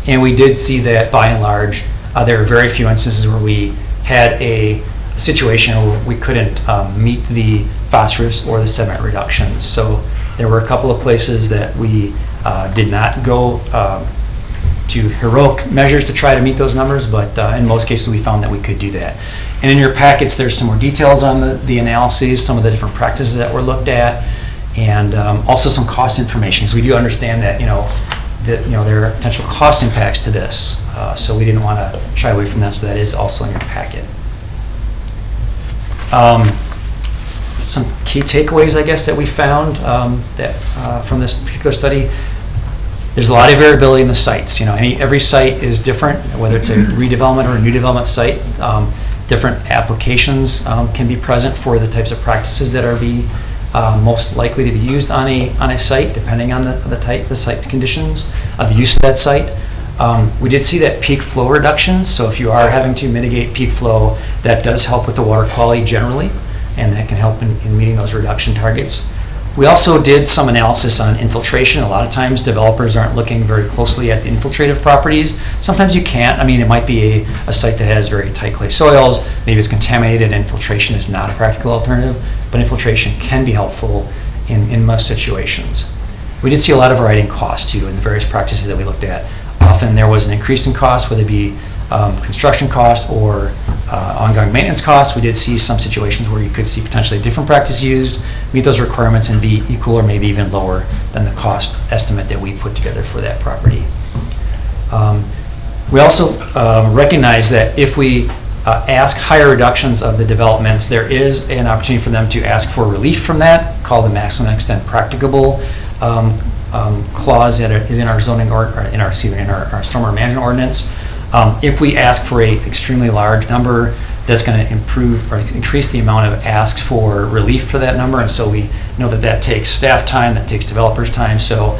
And we did see that by and large, there are very few instances where we had a situation where we couldn't meet the phosphorus or the sediment reductions. So there were a couple of places that we did not go to heroic measures to try to meet those numbers, but in most cases we found that we could do that. And in your packets, there's some more details on the analyses, some of the different practices that were looked at, and also some cost information. So we do understand that there are potential cost impacts to this, so we didn't want to shy away from that. So that is also in your packet. Some key takeaways, I guess, that we found from this particular study. There's a lot of variability in the sites. Every site is different, whether it's a redevelopment or a new development site. Different applications can be present for the types of practices that are most likely to be used on a site, depending on the type, the site conditions, the use of that site. We did see that peak flow reductions, so if you are having to mitigate peak flow, that does help with the water quality generally, and that can help in meeting those reduction targets. We also did some analysis on infiltration. A lot of times developers aren't looking very closely at the infiltrative properties. Sometimes you can't. It might be a site that has very tight clay soils, maybe it's contaminated, and infiltration is not a practical alternative, but infiltration can be helpful in most situations. We did see a lot of variety in cost too in the various practices that we looked at. Often there was an increase in cost, whether it be construction costs or ongoing maintenance costs. We did see some situations where you could see potentially a different practice used, meet those requirements, and be equal or maybe even lower than the cost estimate that we put together for that property. We also recognize that if we ask higher reductions of the developments, there is an opportunity for them to ask for relief from that, called the maximum extent practicable clause that is in our zoning or in our stormwater management ordinance. If we ask for a extremely large number, that's going to improve or increase the amount of asked for relief for that number, and so we know that takes staff time, that takes developers time, so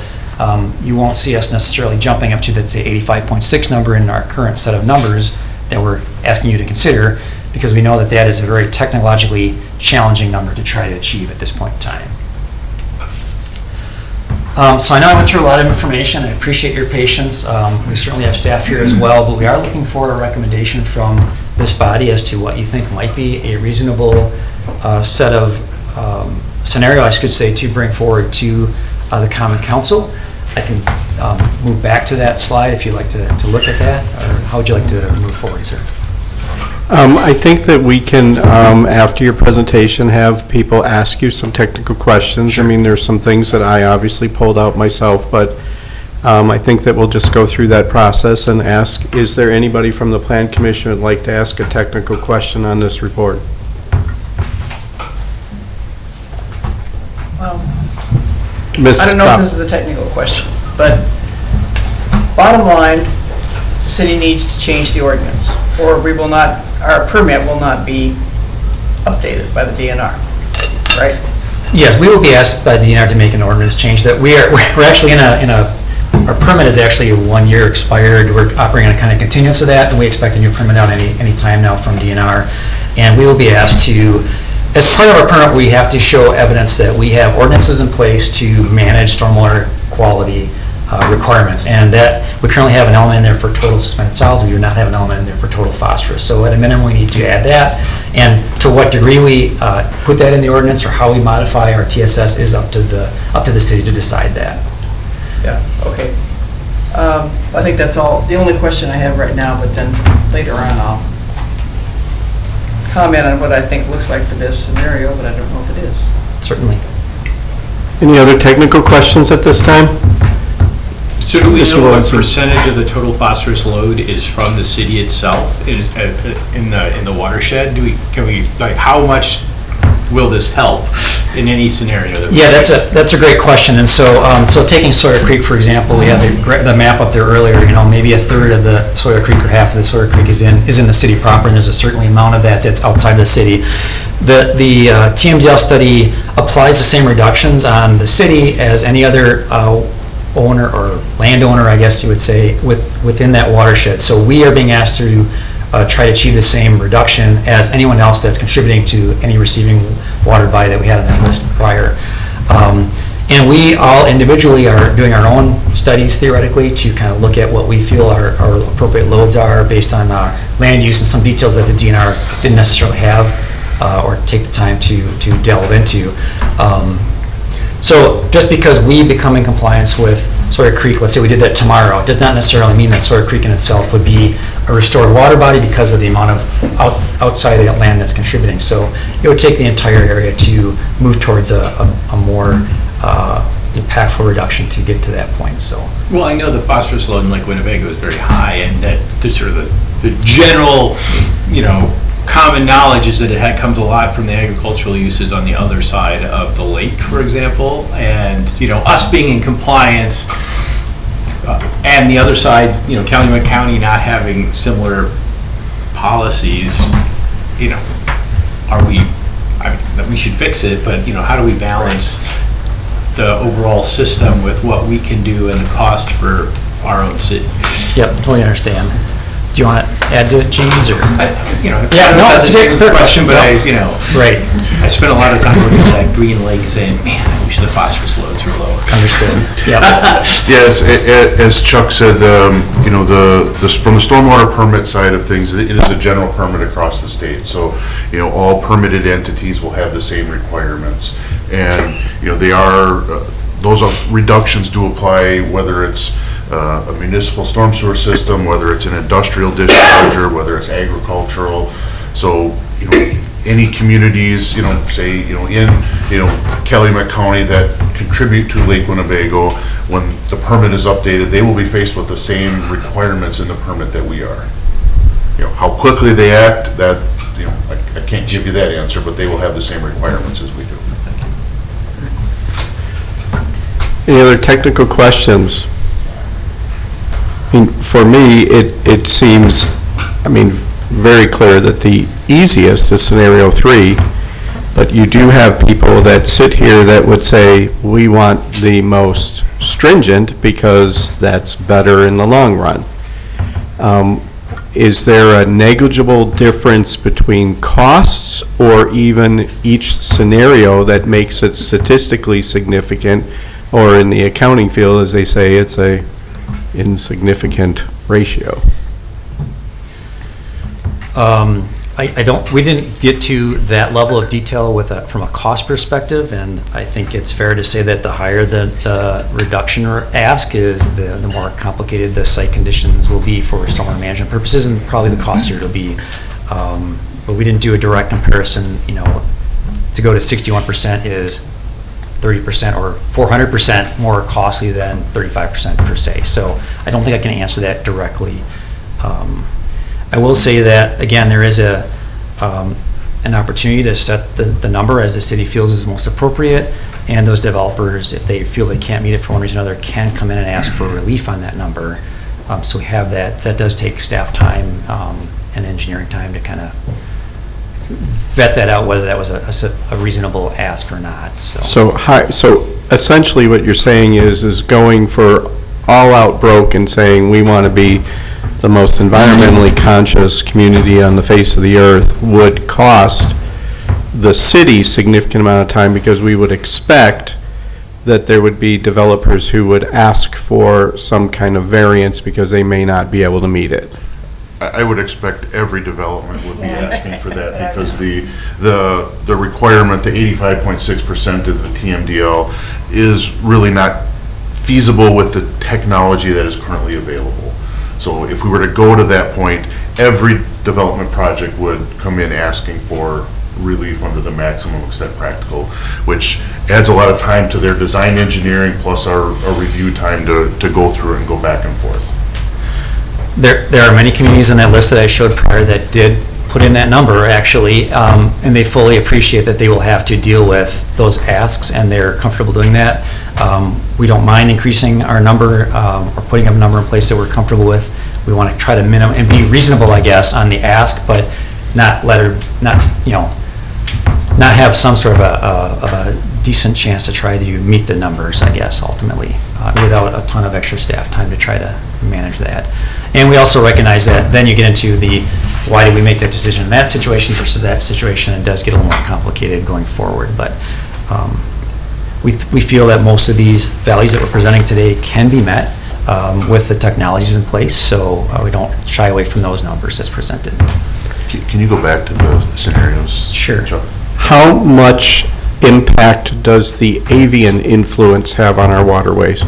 you won't see us necessarily jumping up to that, say, 85.6 number in our current set of numbers that we're asking you to consider, because we know that is a very technologically challenging number to try to achieve at this point in time. So I know I went through a lot of information. I appreciate your patience. We certainly have staff here as well, but we are looking for a recommendation from this body as to what you think might be a reasonable set of scenario, I should say, to bring forward to the Common Council. I can move back to that slide if you'd like to look at that, or how would you like to move forward, sir? I think that we can, after your presentation, have people ask you some technical questions. I mean, there's some things that I obviously pulled out myself, but I think that we'll just go through that process and ask, is there anybody from the Plan Commission who'd like to ask a technical question on this report? Well, Ms. I don't know if Pop. this is a technical question, but bottom line, the city needs to change the ordinance, or we will not, our permit will not be updated by the DNR, right? Yes, we will be asked by the DNR to make an ordinance change that we're actually our permit is actually 1 year expired. We're operating on a kind of continuance of that, and we expect a new permit out any time now from DNR. And we will be asked to, as part of our permit, we have to show evidence that we have ordinances in place to manage stormwater quality requirements, and that we currently have an element in there for total suspended solids. We do not have an element in there for total phosphorus. So at a minimum, we need to add that. And to what degree we put that in the ordinance or how we modify our TSS is up to the city to decide that. Yeah, okay. I think that's all, the only question I have right now, but then later on I'll comment on what I think looks like the best scenario, but I don't know if it is. Certainly. Any other technical questions at this time? So do we Mr. know what Williamson. percentage of the total phosphorus load is from the city itself in the watershed? Can we, like, how much will this help in any scenario? That we Yeah, face? that's a great question. And so, taking Sawyer Creek, for example, we had the map up there earlier, maybe a third of the Sawyer Creek or half of the Sawyer Creek is in the city proper, and there's a certain amount of that that's outside the city. The TMDL study applies the same reductions on the city as any other owner or landowner, I guess you would say, within that watershed. So we are being asked to try to achieve the same reduction as anyone else that's contributing to any receiving water body that we had on that list prior. And we all individually are doing our own studies theoretically to kind of look at what we feel our appropriate loads are based on land use and some details that the DNR didn't necessarily have or take the time to delve into. So just because we become in compliance with Sawyer Creek, let's say we did that tomorrow, does not necessarily mean that Sawyer Creek in itself would be a restored water body because of the amount of outside of that land that's contributing. So it would take the entire area to move towards a more impactful reduction to get to that point. So. Well, I know the phosphorus load in Lake Winnebago is very high, and that sort of the general, common knowledge is that it comes a lot from the agricultural uses on the other side of the lake, for example, and us being in compliance, and the other side, Calumet County not having similar policies, are we? I mean, we should fix it, but how do we balance the overall system with what we can do and the cost for our own city? Yep, totally understand. Do you want to add to it, James, or? That's a fair question, but right. I spent a lot of time looking at that Green Lake saying, man, I wish the phosphorus loads were lower. Understood. Yep. Yes, as Chuck said, from the stormwater permit side of things, it is a general permit across the state. So, all permitted entities will have the same requirements. And, those reductions do apply whether it's a municipal storm sewer system, whether it's an industrial discharger, whether it's agricultural. So, any communities, say, in, Calumet County that contribute to Lake Winnebago, when the permit is updated, they will be faced with the same requirements in the permit that we are. How quickly they act, that, I can't give you that answer, but they will have the same requirements as we do. Any other technical questions? I mean, for me, it seems, very clear that the easiest is scenario 3, but you do have people that sit here that would say, we want the most stringent because that's better in the long run. Is there a negligible difference between costs or even each scenario that makes it statistically significant, or in the accounting field, as they say, it's a insignificant ratio? We didn't get to that level of detail from a cost perspective, and I think it's fair to say that the higher the reduction ask is, the more complicated the site conditions will be for stormwater management purposes, and probably the costlier it'll be But we didn't do a direct comparison, to go to 61% is 30% or 400% more costly than 35% per se. So I don't think I can answer that directly. I will say that, again, there is an opportunity to set the number as the city feels is most appropriate, and those developers, if they feel they can't meet it for one reason or another, can come in and ask for relief on that number. So we have that. That does take staff time and engineering time to kind of vet that out, whether that was a reasonable ask or not. So essentially what you're saying is going for all-out broke and saying we want to be the most environmentally conscious community on the face of the earth would cost the city significant amount of time, because we would expect that there would be developers who would ask for some kind of variance because they may not be able to meet it. I would expect every development would be asking for that, because the requirement, the 85.6% of the TMDL, is really not feasible with the technology that is currently available. So if we were to go to that point, every development project would come in asking for relief under the maximum extent practical, which adds a lot of time to their design engineering plus our review time to go through and go back and forth. There are many communities on that list that I showed prior that did put in that number, actually, and they fully appreciate that they will have to deal with those asks, and they're comfortable doing that. We don't mind increasing our number or putting a number in place that we're comfortable with. We want to try to minimum and be reasonable, I guess, on the ask, but not have some sort of a decent chance to try to meet the numbers, I guess, ultimately, without a ton of extra staff time to try to manage that. And we also recognize that then you get into the, why did we make that decision in that situation versus that situation? It does get a little more complicated going forward, but we feel that most of these values that we're presenting today can be met with the technologies in place, so we don't shy away from those numbers as presented. Can you go back to the scenarios? Sure. Chuck? How much impact does the avian influence have on our waterways?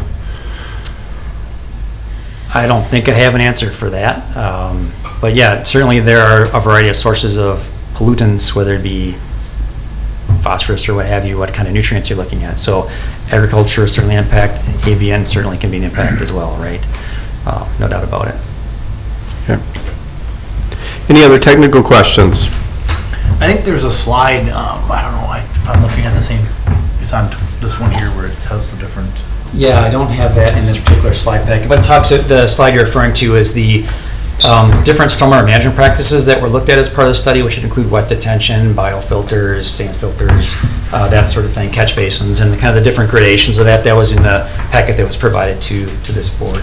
I don't think I have an answer for that. But yeah, certainly there are a variety of sources of pollutants, whether it be phosphorus or what have you, what kind of nutrients you're looking at. So agriculture is certainly an impact, avian certainly can be an impact as well, right? No doubt about it. Okay. Any other technical questions? I think there's a slide, I don't know, if I'm looking at the same, it's on this one here where it tells the different. Yeah, I don't have that in this particular slide pack, but it talks, the slide you're referring to is the different stormwater management practices that were looked at as part of the study, which would include wet detention, biofilters, sand filters, that sort of thing, catch basins, and kind of the different gradations of that. That was in the packet that was provided to this board.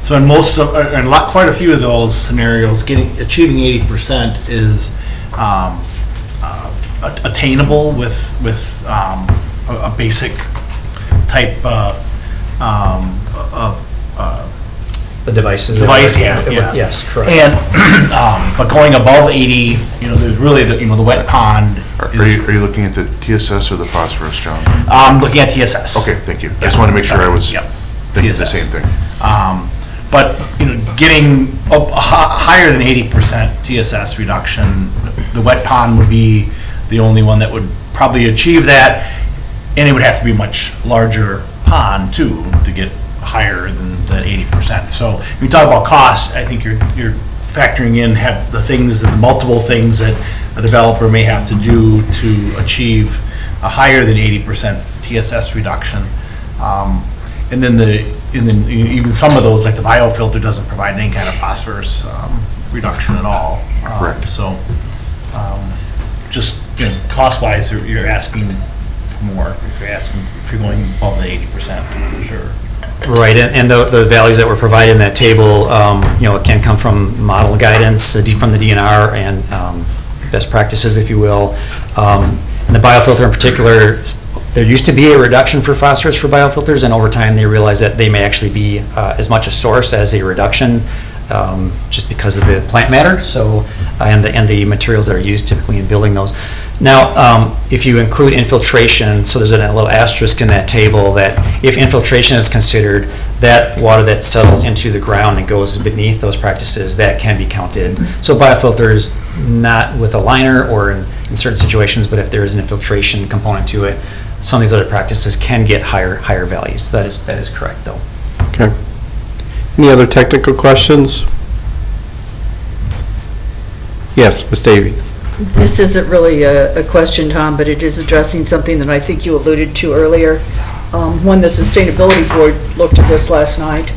So in quite a few of those scenarios, achieving 80% is attainable with a basic type the devices. Device, yeah. Yes, correct. And but going above 80, there's really the wet pond. Are you looking at the TSS or the phosphorus, John? I'm looking at TSS. Okay, thank you. I just want to make sure I was thinking the same thing. But getting up higher than 80% TSS reduction, the wet pond would be the only one that would probably achieve that, and it would have to be a much larger pond too to get higher than the 80%. So when you talk about cost, I think you're factoring in the multiple things that a developer may have to do to achieve a higher than 80% TSS reduction. And then even some of those, like the biofilter, doesn't provide any kind of phosphorus reduction at all. Correct. So just cost-wise, you're asking for more if you're going above the 80%, for sure. Right, and the values that were provided in that table, it can come from model guidance from the DNR and best practices, if you will. And the biofilter in particular, there used to be a reduction for phosphorus for biofilters, and over time they realized that they may actually be as much a source as a reduction, just because of the plant matter. So and the materials that are used typically in building those. Now, if you include infiltration, so there's a little asterisk in that table that if infiltration is considered, that water that settles into the ground and goes beneath those practices, that can be counted. So biofilters, not with a liner or in certain situations, but if there is an infiltration component to it, some of these other practices can get higher values. That is correct, though. Okay. Any other technical questions? Yes, Ms. Davy. This isn't really a question, Tom, but it is addressing something that I think you alluded to earlier. When the Sustainability Board looked at this last night,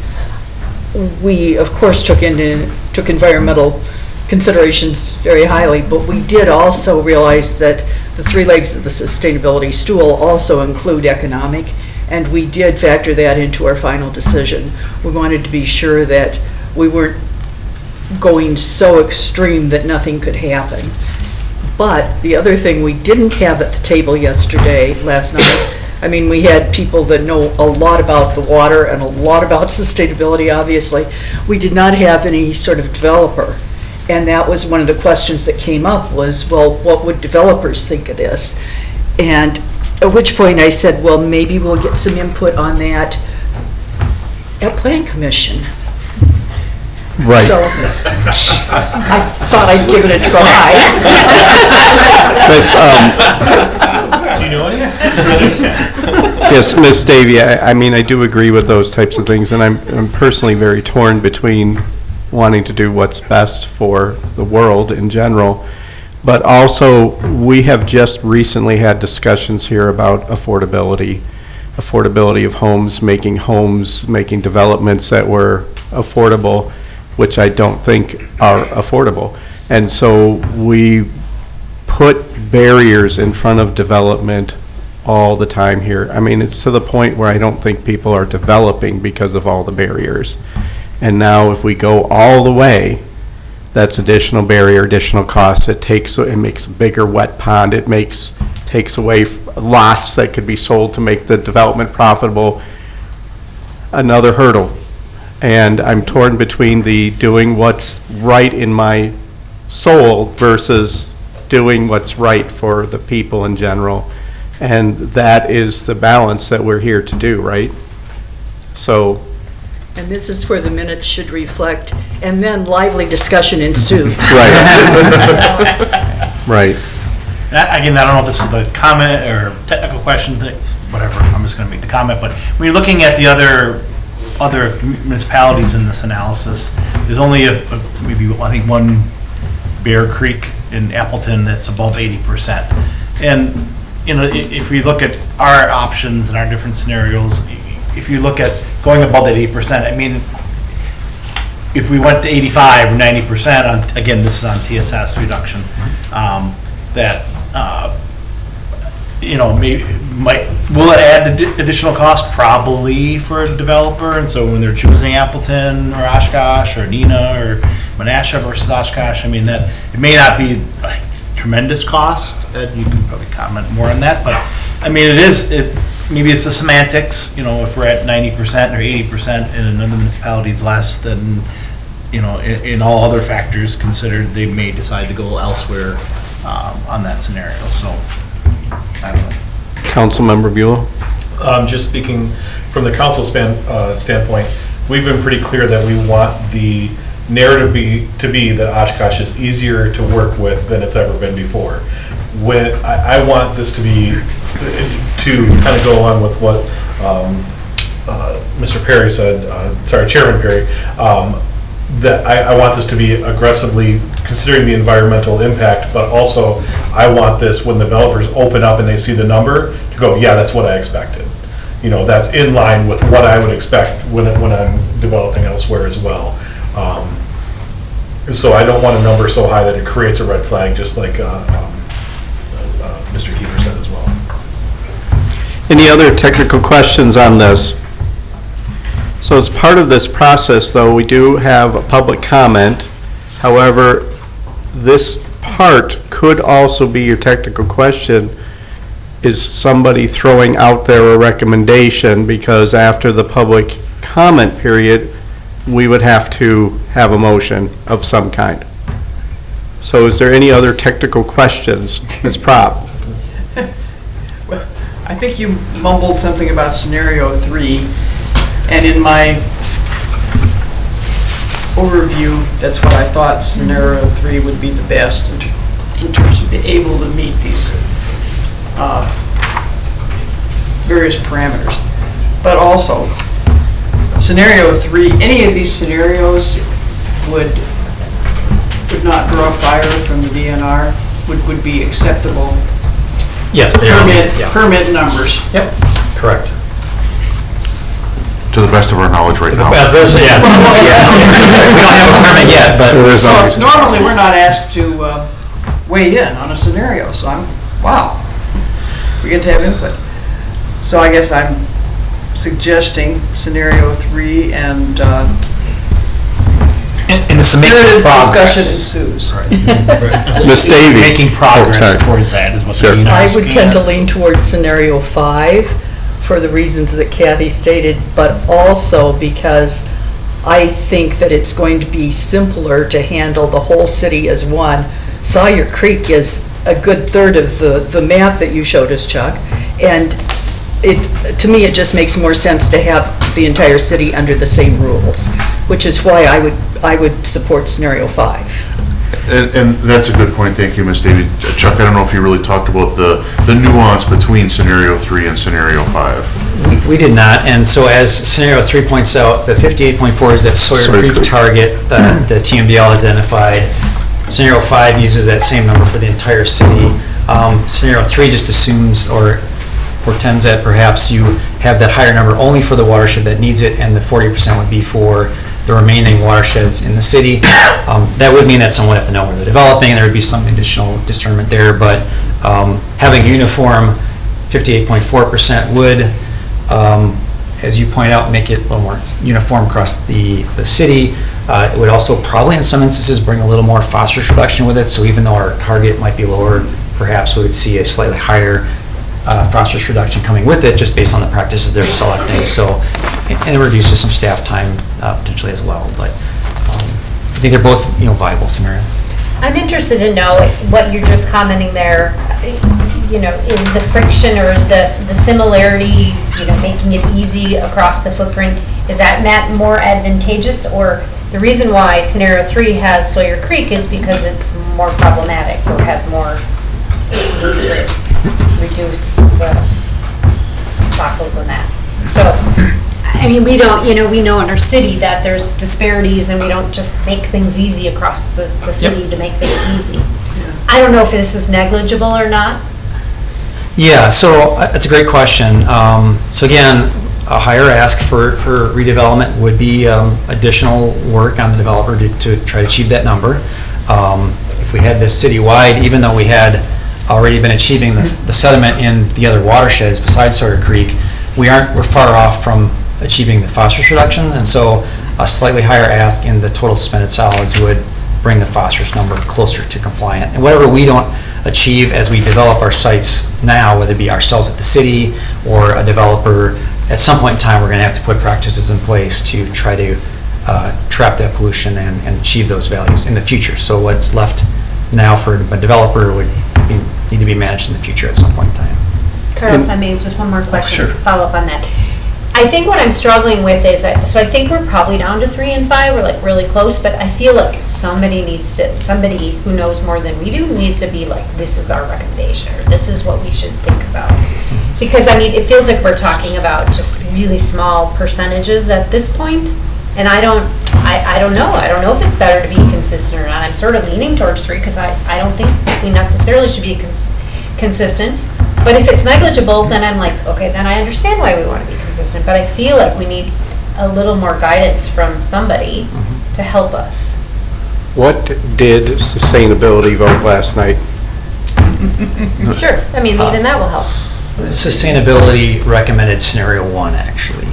we, of course, took environmental considerations very highly, but we did also realize that the three legs of the sustainability stool also include economic, and we did factor that into our final decision. We wanted to be sure that we weren't going so extreme that nothing could happen. But the other thing we didn't have at the table last night, I mean, we had people that know a lot about the water and a lot about sustainability, obviously. We did not have any sort of developer. And that was one of the questions that came up was, well, what would developers think of this? And at which point I said, well, maybe we'll get some input on that at Plan Commission. Right. So I thought I'd give it a try. Do you know any? Yes, Ms. Davy, I mean, I do agree with those types of things, and I'm personally very torn between wanting to do what's best for the world in general, but also we have just recently had discussions here about affordability of homes, making developments that were affordable, which I don't think are affordable. And so we put barriers in front of development all the time here. I mean, it's to the point where I don't think people are developing because of all the barriers. And now if we go all the way, that's additional barrier, additional costs. It makes a bigger wet pond. It takes away lots that could be sold to make the development profitable. Another hurdle. And I'm torn between the doing what's right in my soul versus doing what's right for the people in general. And that is the balance that we're here to do, right? So. And this is where the minutes should reflect, and then lively discussion ensued. Right. Again, I don't know if this is the comment or technical question, whatever, I'm just going to make the comment, but when you're looking at the other municipalities in this analysis, there's only maybe, I think, one Bear Creek in Appleton that's above 80%. And, you know, if we look at our options and our different scenarios, if you look at going above that 8%, I mean, if we went to 85 or 90% on, again, this is on TSS reduction, you know, will it add additional cost? Probably for a developer, and so when they're choosing Appleton or Oshkosh or Neenah or Menasha versus Oshkosh, I mean, that it may not be a tremendous cost. You can probably comment more on that, but I mean, maybe it's the semantics, you know, if we're at 90% or 80% and another municipality is less than, you know, in all other factors considered, they may decide to go elsewhere on that scenario, so, I don't know. Councilmember Buell? Just speaking from the council standpoint, we've been pretty clear that we want the narrative to be that Oshkosh is easier to work with than it's ever been before. I want this to be, to kind of go along with what Mr. Perry said, Chairman Perry, that I want this to be aggressively considering the environmental impact, but also I want this, when the developers open up and they see the number, to go, yeah, that's what I expected. You know, that's in line with what I would expect when I'm developing elsewhere as well. So I don't want a number so high that it creates a red flag, just like Mr. Kiefer said as well. Any other technical questions on this? So as part of this process, though, we do have a public comment. However, this part could also be your technical question. Is somebody throwing out there a recommendation? Because after the public comment period, we would have to have a motion of some kind. So is there any other technical questions? Ms. Propp? Well, I think you mumbled something about scenario 3. And in my overview, that's what I thought scenario 3 would be the best in terms of being able to meet these various parameters. But also, scenario 3, any of these scenarios would not draw fire from the DNR, would be acceptable. Yes, they are. Yeah. Permit numbers. Yep, correct. To the best of our knowledge right now. We don't have a permit yet, but. Normally, we're not asked to weigh in on a scenario, so wow, we get to have input. So I guess I'm suggesting scenario 3 and And it's making discussion progress. ensues. Ms. Davy. Making progress towards that is what the DNR I is would looking tend to at. lean towards scenario 5 for the reasons that Kathy stated, but also because I think that it's going to be simpler to handle the whole city as one. Sawyer Creek is a good third of the math that you showed us, Chuck, and to me, it just makes more sense to have the entire city under the same rules, which is why I would support scenario 5. And that's a good point, thank you, Ms. Davy. Chuck, I don't know if you really talked about the nuance between scenario 3 and scenario 5. We did not, and so as scenario 3 points out, the 58.4 is that Sawyer Creek target that the TMDL has identified. Scenario 5 uses that same number for the entire city. Scenario 3 just assumes or portends that perhaps you have that higher number only for the watershed that needs it, and the 40% would be for the remaining watersheds in the city. That would mean that someone would have to know where they're developing, and there would be some additional discernment there, but having a uniform 58.4% would, as you point out, make it a little more uniform across the city. It would also probably in some instances bring a little more phosphorus reduction with it, so even though our target might be lower, perhaps we would see a slightly higher phosphorus reduction coming with it, just based on the practices they're selecting. So, and it reduces some staff time potentially as well. But I think they're both, viable scenarios. I'm interested to know what you're just commenting there. Is the friction or is the similarity, making it easy across the footprint, is that more advantageous? Or the reason why scenario 3 has Sawyer Creek is because it's more problematic or has more to reduce the fossils in that. So, we don't, we know in our city that there's disparities and we don't just make things easy across the city to make things easy. I don't know if this is negligible or not. Yeah, so that's a great question. So again, a higher ask for redevelopment would be additional work on the developer to try to achieve that number. If we had this citywide, even though we had already been achieving the sediment in the other watersheds besides Sawyer Creek, we're far off from achieving the phosphorus reductions, and so a slightly higher ask in the total suspended solids would bring the phosphorus number closer to compliant. And whatever we don't achieve as we develop our sites now, whether it be ourselves at the city or a developer, at some point in time, we're going to have to put practices in place to try to trap that pollution and achieve those values in the future. So what's left now for a developer would need to be managed in the future at some point in time. Carl, if I may, just one more question, Sure. follow up on that. I think what I'm struggling with is that, so I think we're probably down to 3 and 5, we're like really close, but I feel like somebody who knows more than we do needs to be like, this is our recommendation, or this is what we should think about. Because it feels like we're talking about just really small percentages at this point, and I don't know. I don't know if it's better to be consistent or not. I'm sort of leaning towards 3 because I don't think we necessarily should be consistent. But if it's negligible, then I'm like, okay, then I understand why we want to be consistent. But I feel like we need a little more guidance from somebody to help us. What did sustainability vote last night? Sure. Even that will help. Sustainability recommended scenario 1, actually,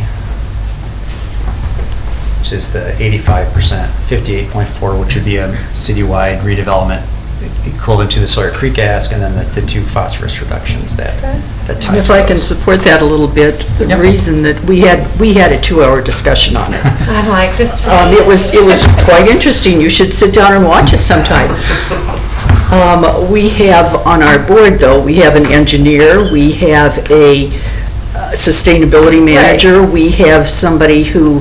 which is the 85%, 58.4, which would be a citywide redevelopment equivalent to the Sawyer Creek ask, and then the 2 phosphorus reductions that ties. And if I can support that a little bit, the reason that we had a 2-hour discussion on it. I'm like, this. It was quite interesting. You should sit down and watch it sometime. We have on our board, though, we have an engineer, we have a sustainability manager. We have somebody who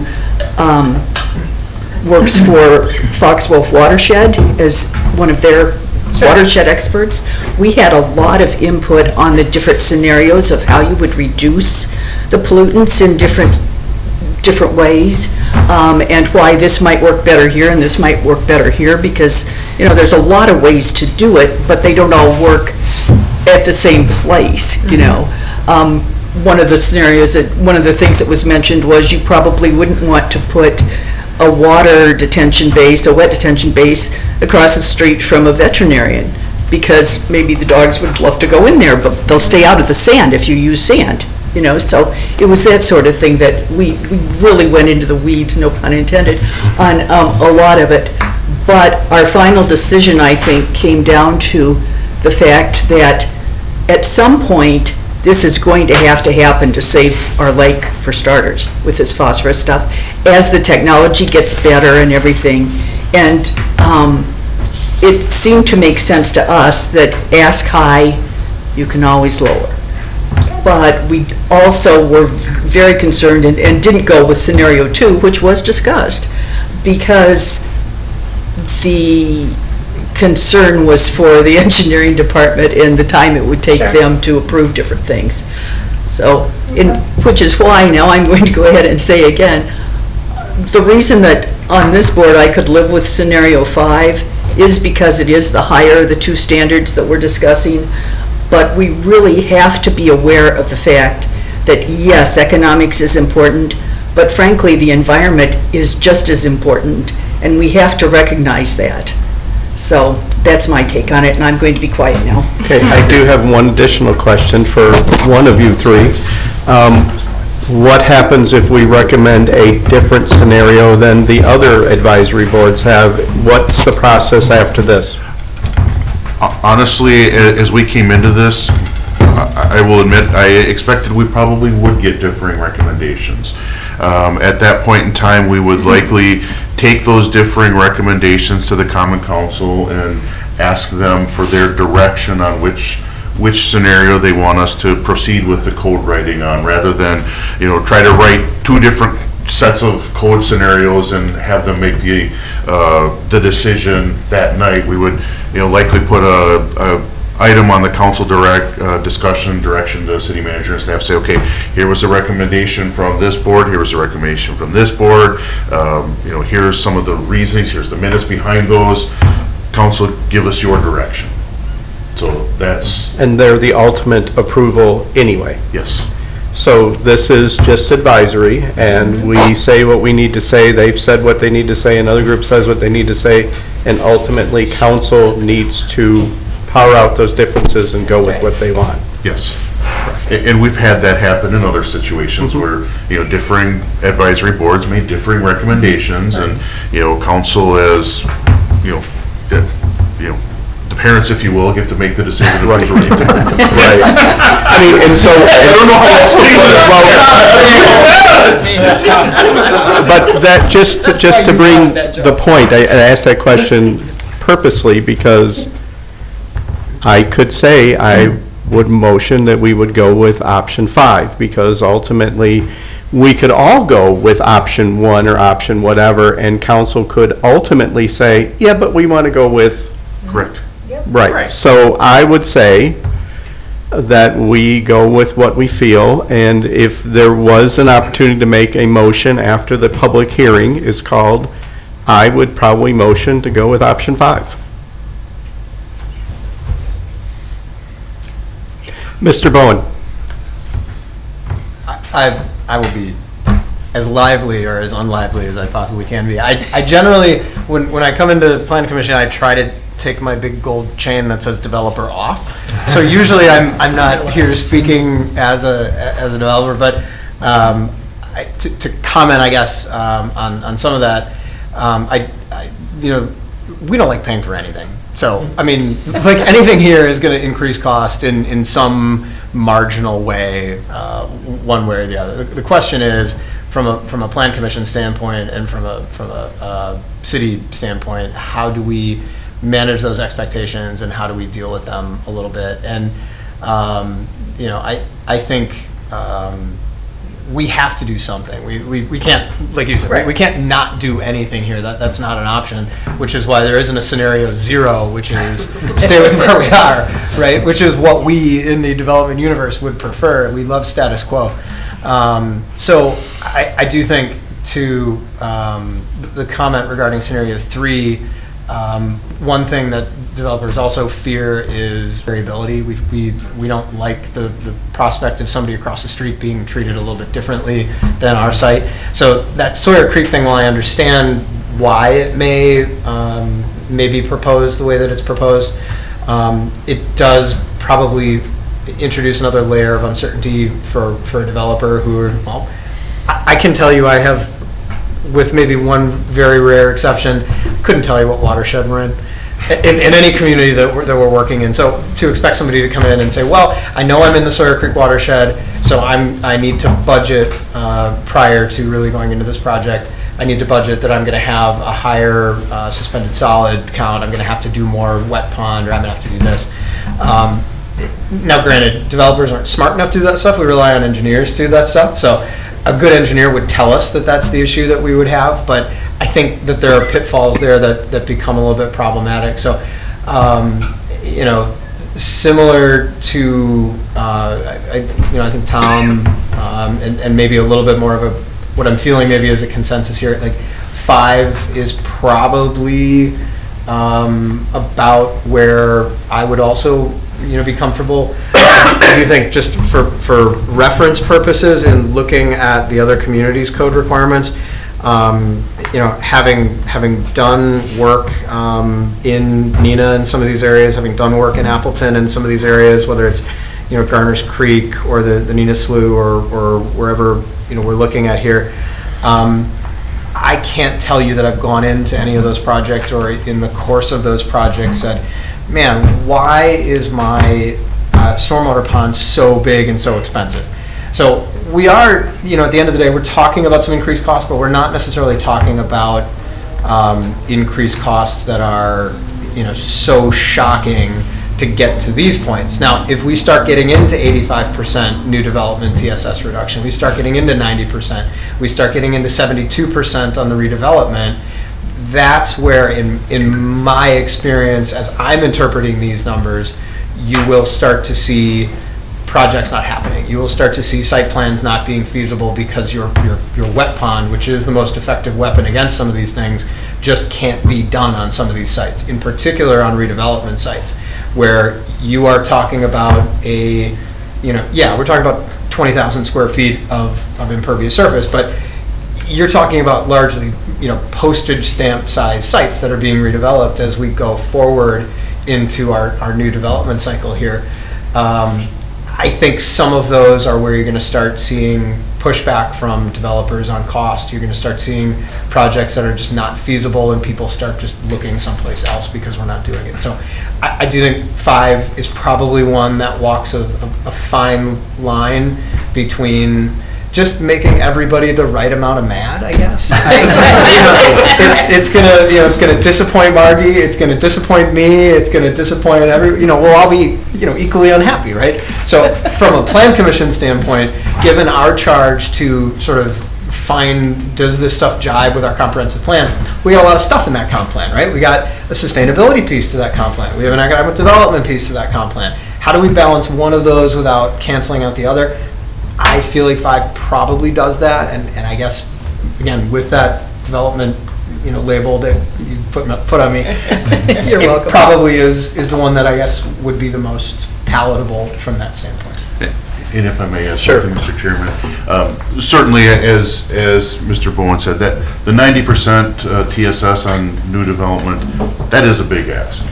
works for Foxwolf Watershed as one of their watershed experts. We had a lot of input on the different scenarios of how you would reduce the pollutants in different ways, and why this might work better here and this might work better here, because, you know, there's a lot of ways to do it, but they don't all work at the same place, you know. One of the scenarios one of the things that was mentioned was you probably wouldn't want to put a water detention base, a wet detention base, across the street from a veterinarian, because maybe the dogs would love to go in there, but they'll stay out of the sand if you use sand, you know. So it was that sort of thing that we really went into the weeds, no pun intended, on a lot of it. But our final decision, I think, came down to the fact that at some point, this is going to happen to save our lake, for starters, with this phosphorus stuff, as the technology gets better and everything. And it seemed to make sense to us that ask high, you can always lower. But we also were very concerned and didn't go with scenario 2, which was discussed, because the concern was for the engineering department and the time it would take them to approve different things. So, which is why now I'm going to go ahead and say again, the reason that on this board I could live with scenario 5 is because it is the higher of the two standards that we're discussing, but we really have to be aware of the fact that yes, economics is important, but frankly the environment is just as important, and we have to recognize that. So that's my take on it, and I'm going to be quiet now. Okay, I do have one additional question for one of you three. What happens if we recommend a different scenario than the other advisory boards have? What's the process after this? Honestly, as we came into this, I will admit, I expected we probably would get differing recommendations. At that point in time, we would likely take those differing recommendations to the Common Council and ask them for their direction on which scenario they want us to proceed with the code writing on, rather than, you know, try to write two different sets of code scenarios and have them make the decision that night. We would, you know, likely put a item on the council direction to city manager and staff, say, okay, here was a recommendation from this board, here was a recommendation from this board, you know, here's some of the reasons, here's the minutes behind those. Council, give us your direction. So that's... And they're the ultimate approval anyway? Yes. So this is just advisory, and we say what we need to say, they've said what they need to say, another group says what they need to say, and ultimately council needs to power out those differences and go with what they want. Yes. And we've had that happen in other situations where, you know, differing advisory boards made differing recommendations, and, you know, council as, you know, the parents, if you will, get to make the decision of who's right. Right. I mean, and so, I don't know how that's but that, just to bring the point, I asked that question purposely because I could say I would motion that we would go with option 5, because ultimately we could all go with option 1 or option whatever, and council could ultimately say, yeah, but we want to go with... Correct. Right. So I would say that we go with what we feel, and if there was an opportunity to make a motion after the public hearing is called, I would probably motion to go with option 5. Mr. Bowen. I will be as lively or as unlively as I possibly can be. I generally, when I come into the Plan Commission, I try to take my big gold chain that says developer off. So usually I'm not here speaking as a developer, but to comment, I guess, on some of that, you know, we don't like paying for anything. So, I mean, like anything here is going to increase cost in some marginal way, one way or the other. The question is, from a Plan Commission standpoint and from a city standpoint, how do we manage those expectations and how do we deal with them a little bit? And you know, I think we have to do something. We can't, like you said, we can't not do anything here. That's not an option, which is why there isn't a scenario 0, which is stay with where we are, right? Which is what we in the development universe would prefer. We love status quo. So I do think to the comment regarding scenario 3, one thing that developers also fear is variability. We don't like the prospect of somebody across the street being treated a little bit differently than our site. So that Sawyer Creek thing, while I understand why it may be proposed the way that it's proposed, it does probably introduce another layer of uncertainty for a developer who are, well, I can tell you I have, with maybe one very rare exception, couldn't tell you what watershed we're in any community that we're working in. So to expect somebody to come in and say, well, I know I'm in the Sawyer Creek watershed, so I need to budget prior to really going into this project. I need to budget that I'm going to have a higher suspended solid count. I'm going to have to do more wet pond, or I'm going to have to do this. Now, granted, developers aren't smart enough to do that stuff. We rely on engineers to do that stuff. So a good engineer would tell us that that's the issue that we would have, but I think that there are pitfalls there that become a little bit problematic. So, similar to, I think Tom, and maybe a little bit more of what I'm feeling maybe is a consensus here, like 5 is probably about where I would also be comfortable. I do think, just for reference purposes and looking at the other communities' code requirements, having done work in Neenah and some of these areas, having done work in Appleton and some of these areas, whether it's Garner's Creek or the Neenah Slough or wherever we're looking at here, I can't tell you that I've gone into any of those projects or in the course of those projects said, man, why is my stormwater pond so big and so expensive? So we are, at the end of the day, we're talking about some increased costs, but we're not necessarily talking about increased costs that are, so shocking to get to these points. Now, if we start getting into 85% new development TSS reduction, we start getting into 90%, we start getting into 72% on the redevelopment, that's where, in my experience, as I'm interpreting these numbers, you will start to see projects not happening. You will start to see site plans not being feasible because your wet pond, which is the most effective weapon against some of these things, just can't be done on some of these sites, in particular on redevelopment sites, where you are talking about we're talking about 20,000 square feet of impervious surface, but you're talking about largely, postage stamp size sites that are being redeveloped as we go forward into our new development cycle here. I think some of those are where you're going to start seeing pushback from developers on cost. You're going to start seeing projects that are just not feasible and people start just looking someplace else because we're not doing it. So I do think 5 is probably one that walks a fine line between just making everybody the right amount of mad, I guess. It's gonna disappoint Margie. It's gonna disappoint me. It's gonna disappoint we'll all be equally unhappy, right? So from a plan commission standpoint, given our charge to sort of find, does this stuff jibe with our comprehensive plan? We got a lot of stuff in that comp plan, right? We got a sustainability piece to that comp plan. We have an economic development piece to that comp plan. How do we balance one of those without canceling out the other? I feel like 5 probably does that, and I guess, again, with that development, label that you put on me, You're welcome. It probably is the one that I guess would be the most palatable from that standpoint. And if I may add something, Mr. Chairman, certainly, as Mr. Bowen said, that the 90% TSS on new development, that is a big ask.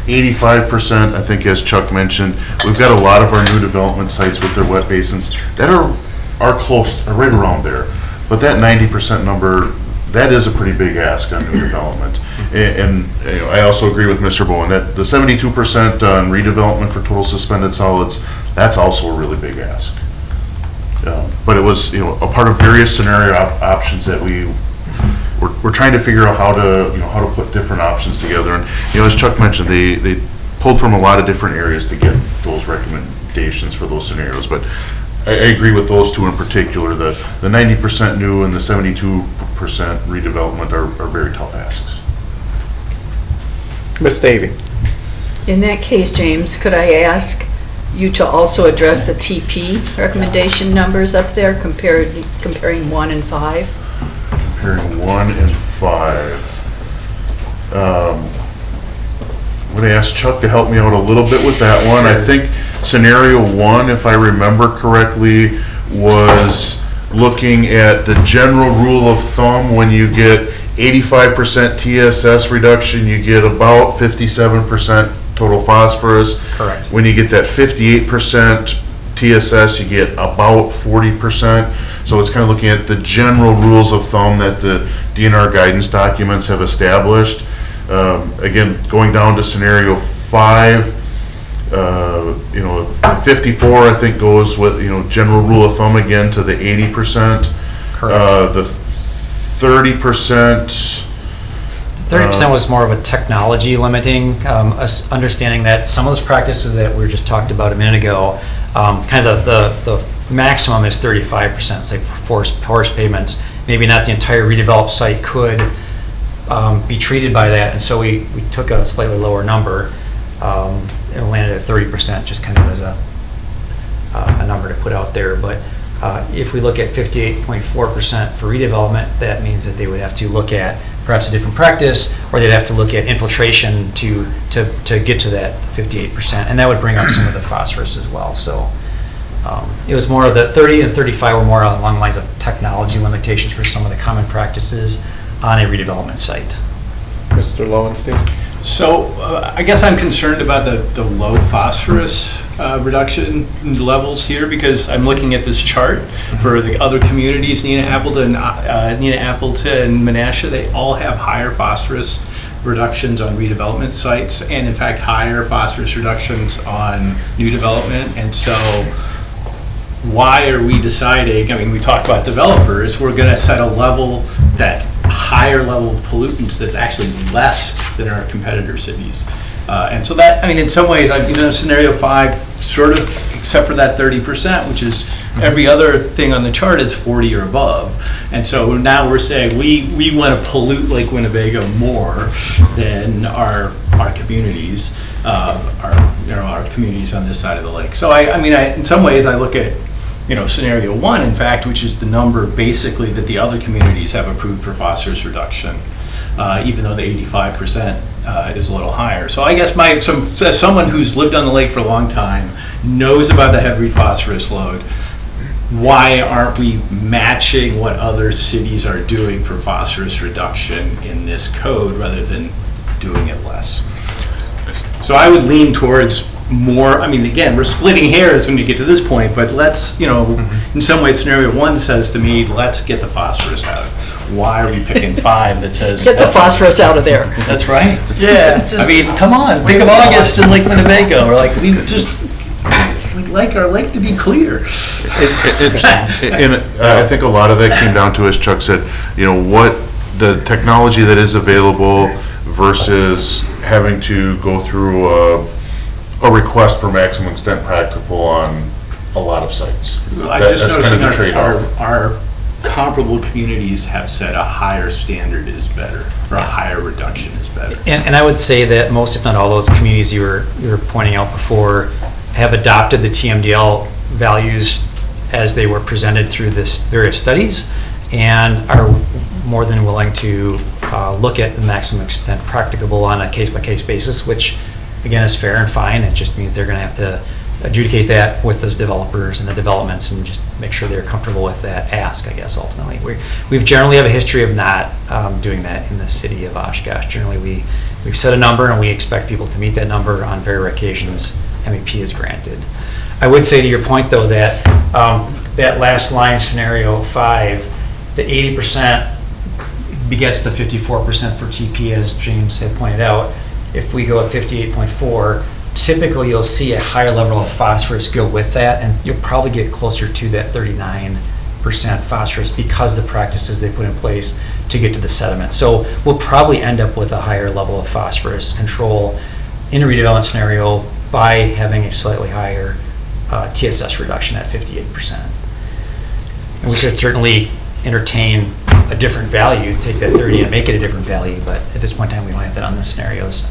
85%, I think, as Chuck mentioned, we've got a lot of our new development sites with their wet basins that are close, are right around there. But that 90% number, that is a pretty big ask on new development. And I also agree with Mr. Bowen that the 72% on redevelopment for total suspended solids, that's also a really big ask. But it was, a part of various scenario options that we're trying to figure out how to put different options together. And as Chuck mentioned, they pulled from a lot of different areas to get those recommendations for those scenarios. But I agree with those two in particular. The 90% new and the 72% redevelopment are very tough asks. Ms. Davy? In that case, James, could I ask you to also address the TP recommendation numbers up there, comparing 1 and 5? Comparing 1 and 5. I'm going to ask Chuck to help me out a little bit with that one. I think scenario 1, if I remember correctly, was looking at the general rule of thumb. When you get 85% TSS reduction, you get about 57% total phosphorus. Correct. When you get that 58% TSS, you get about 40%. So it's kind of looking at the general rules of thumb that the DNR guidance documents have established. Again, going down to scenario 5, the 54, I think, goes with, general rule of thumb again to the 80%. Correct. The 30%. 30% was more of a technology limiting, us understanding that some of those practices that we just talked about a minute ago, kind of the maximum is 35%, it's like forest pavements. Maybe not the entire redeveloped site could be treated by that, and so we took a slightly lower number and landed at 30%, just kind of as a number to put out there. But if we look at 58.4% for redevelopment, that means that they would have to look at perhaps a different practice, or they'd have to look at infiltration to get to that 58%, and that would bring up some of the phosphorus as well. So it was more of the 30 and 35 were more along the lines of technology limitations for some of the common practices on a redevelopment site. Mr. Lowenstein? So I guess I'm concerned about the low phosphorus reduction levels here, because I'm looking at this chart for the other communities, Nina Appleton, and Menasha. They all have higher phosphorus reductions on redevelopment sites, and in fact higher phosphorus reductions on new development. And so why are we deciding, I mean, we talked about developers, we're going to set a level, that higher level of pollutants that's actually less than our competitor cities. And so that, I mean, in some ways, scenario 5, sort of, except for that 30%, which is every other thing on the chart is 40 or above. And so now we're saying we want to pollute Lake Winnebago more than our communities, our communities on this side of the lake. So I mean, in some ways, I look at, scenario 1, in fact, which is the number basically that the other communities have approved for phosphorus reduction, even though the 85% is a little higher. So I guess as someone who's lived on the lake for a long time, knows about the heavy phosphorus load, why aren't we matching what other cities are doing for phosphorus reduction in this code rather than doing it less? So I would lean towards more, I mean, again, we're splitting hairs when you get to this point, but let's, in some ways, scenario 1 says to me, let's get the phosphorus out. Why are we picking 5 that says... Get the phosphorus out of there. That's right. Yeah. I mean, come on, think of August in Lake Winnebago. We're like, we'd like our lake to be clear. I think a lot of that came down to, as Chuck said, what the technology that is available versus having to go through a request for maximum extent practicable on a lot of sites. I'm just that's noticing kind of the trade-off. our comparable communities have said a higher standard is better, or a higher reduction is better. And I would say that most, if not all, those communities you were pointing out before have adopted the TMDL values as they were presented through this various studies, and are more than willing to look at the maximum extent practicable on a case-by-case basis, which again is fair and fine. It just means they're going to have to adjudicate that with those developers and the developments, and just make sure they're comfortable with that ask, I guess, ultimately. We've generally have a history of not doing that in the city of Oshkosh. Generally, we've set a number and we expect people to meet that number. On very rare occasions, MEP is granted. I would say to your point, though, that that last line, scenario 5, the 80% begets the 54% for TP, as James had pointed out. If we go at 58.4, typically you'll see a higher level of phosphorus go with that, and you'll probably get closer to that 39% phosphorus because the practices they put in place to get to the sediment. So we'll probably end up with a higher level of phosphorus control in a redevelopment scenario by having a slightly higher TSS reduction at 58%. And we could certainly entertain a different value, take that 30 and make it a different value, but at this point in time, we don't have that on the scenarios.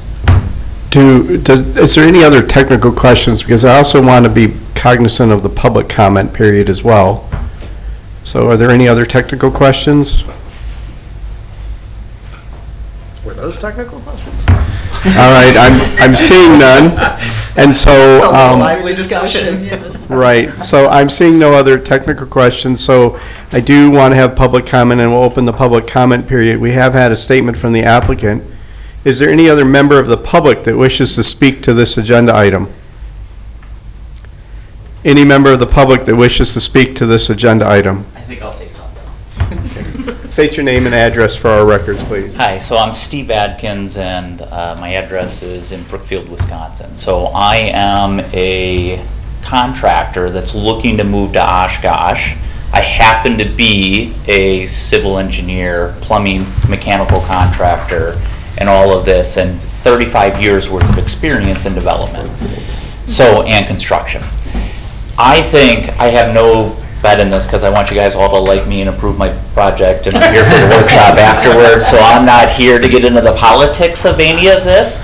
Is there any other technical questions? Because I also want to be cognizant of the public comment period as well. So are there any other technical questions? Were those technical questions? All right, I'm seeing none. And so, Lively discussion. right, so I'm seeing no other technical questions, so I do want to have public comment, and we'll open the public comment period. We have had a statement from the applicant. Is there any other member of the public that wishes to speak to this agenda item? Any member of the public that wishes to speak to this agenda item? I think I'll say something. State your name and address for our records, please. Hi, so I'm Steve Adkins, and my address is in Brookfield, Wisconsin. So I am a contractor that's looking to move to Oshkosh. I happen to be a civil engineer, plumbing, mechanical contractor, and all of this, and 35 years worth of experience in development, and construction. I think I have no bet in this because I want you guys all to like me and approve my project, and I'm here for the workshop afterwards, so I'm not here to get into the politics of any of this.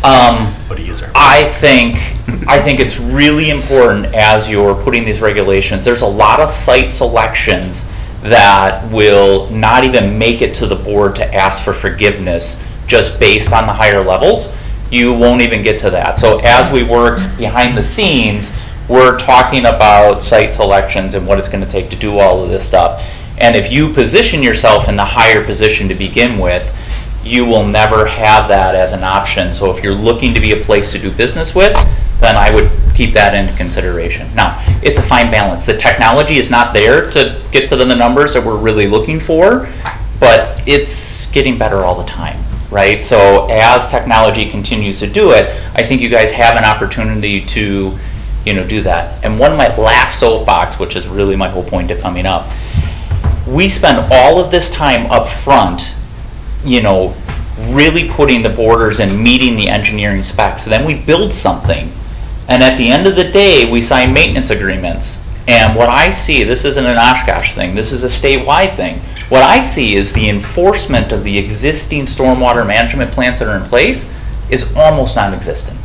I think it's really important as you're putting these regulations, there's a lot of site selections that will not even make it to the board to ask for forgiveness just based on the higher levels. You won't even get to that. So as we work behind the scenes, we're talking about site selections and what it's going to take to do all of this stuff. And if you position yourself in the higher position to begin with, you will never have that as an option. So if you're looking to be a place to do business with, then I would keep that into consideration. Now, it's a fine balance. The technology is not there to get to the numbers that we're really looking for, but it's getting better all the time, right? So as technology continues to do it, I think you guys have an opportunity to do that. And one of my last soapbox, which is really my whole point of coming up, we spend all of this time up front, really putting the borders and meeting the engineering specs. Then we build something. And at the end of the day, we sign maintenance agreements. And what I see, this isn't an Oshkosh thing, this is a statewide thing. What I see is the enforcement of the existing stormwater management plans that are in place is almost non-existent.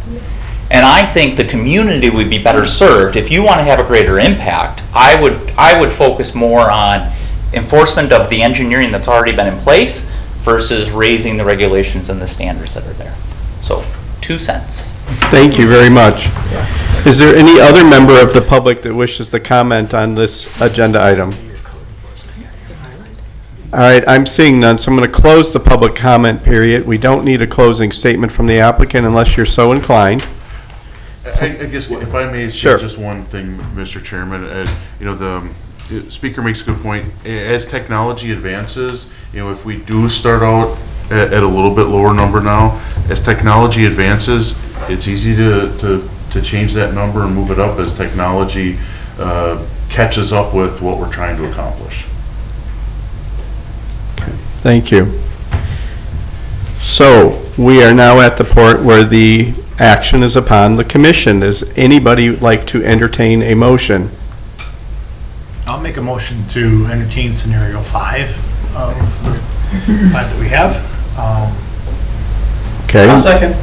And I think the community would be better served if you want to have a greater impact. I would focus more on enforcement of the engineering that's already been in place versus raising the regulations and the standards that are there. So, 2 cents. Thank you very much. Is there any other member of the public that wishes to comment on this agenda item? All right, I'm seeing none, so I'm going to close the public comment period. We don't need a closing statement from the applicant unless you're so inclined. I guess if I may say just one thing, Mr. Chairman, the speaker makes a good point. As technology advances, if we do start out at a little bit lower number now, as technology advances, it's easy to change that number and move it up as technology catches up with what we're trying to accomplish. Thank you. So we are now at the point where the action is upon the commission. Does anybody like to entertain a motion? I'll make a motion to entertain scenario 5 of the 5 that we have. Okay. I'll second.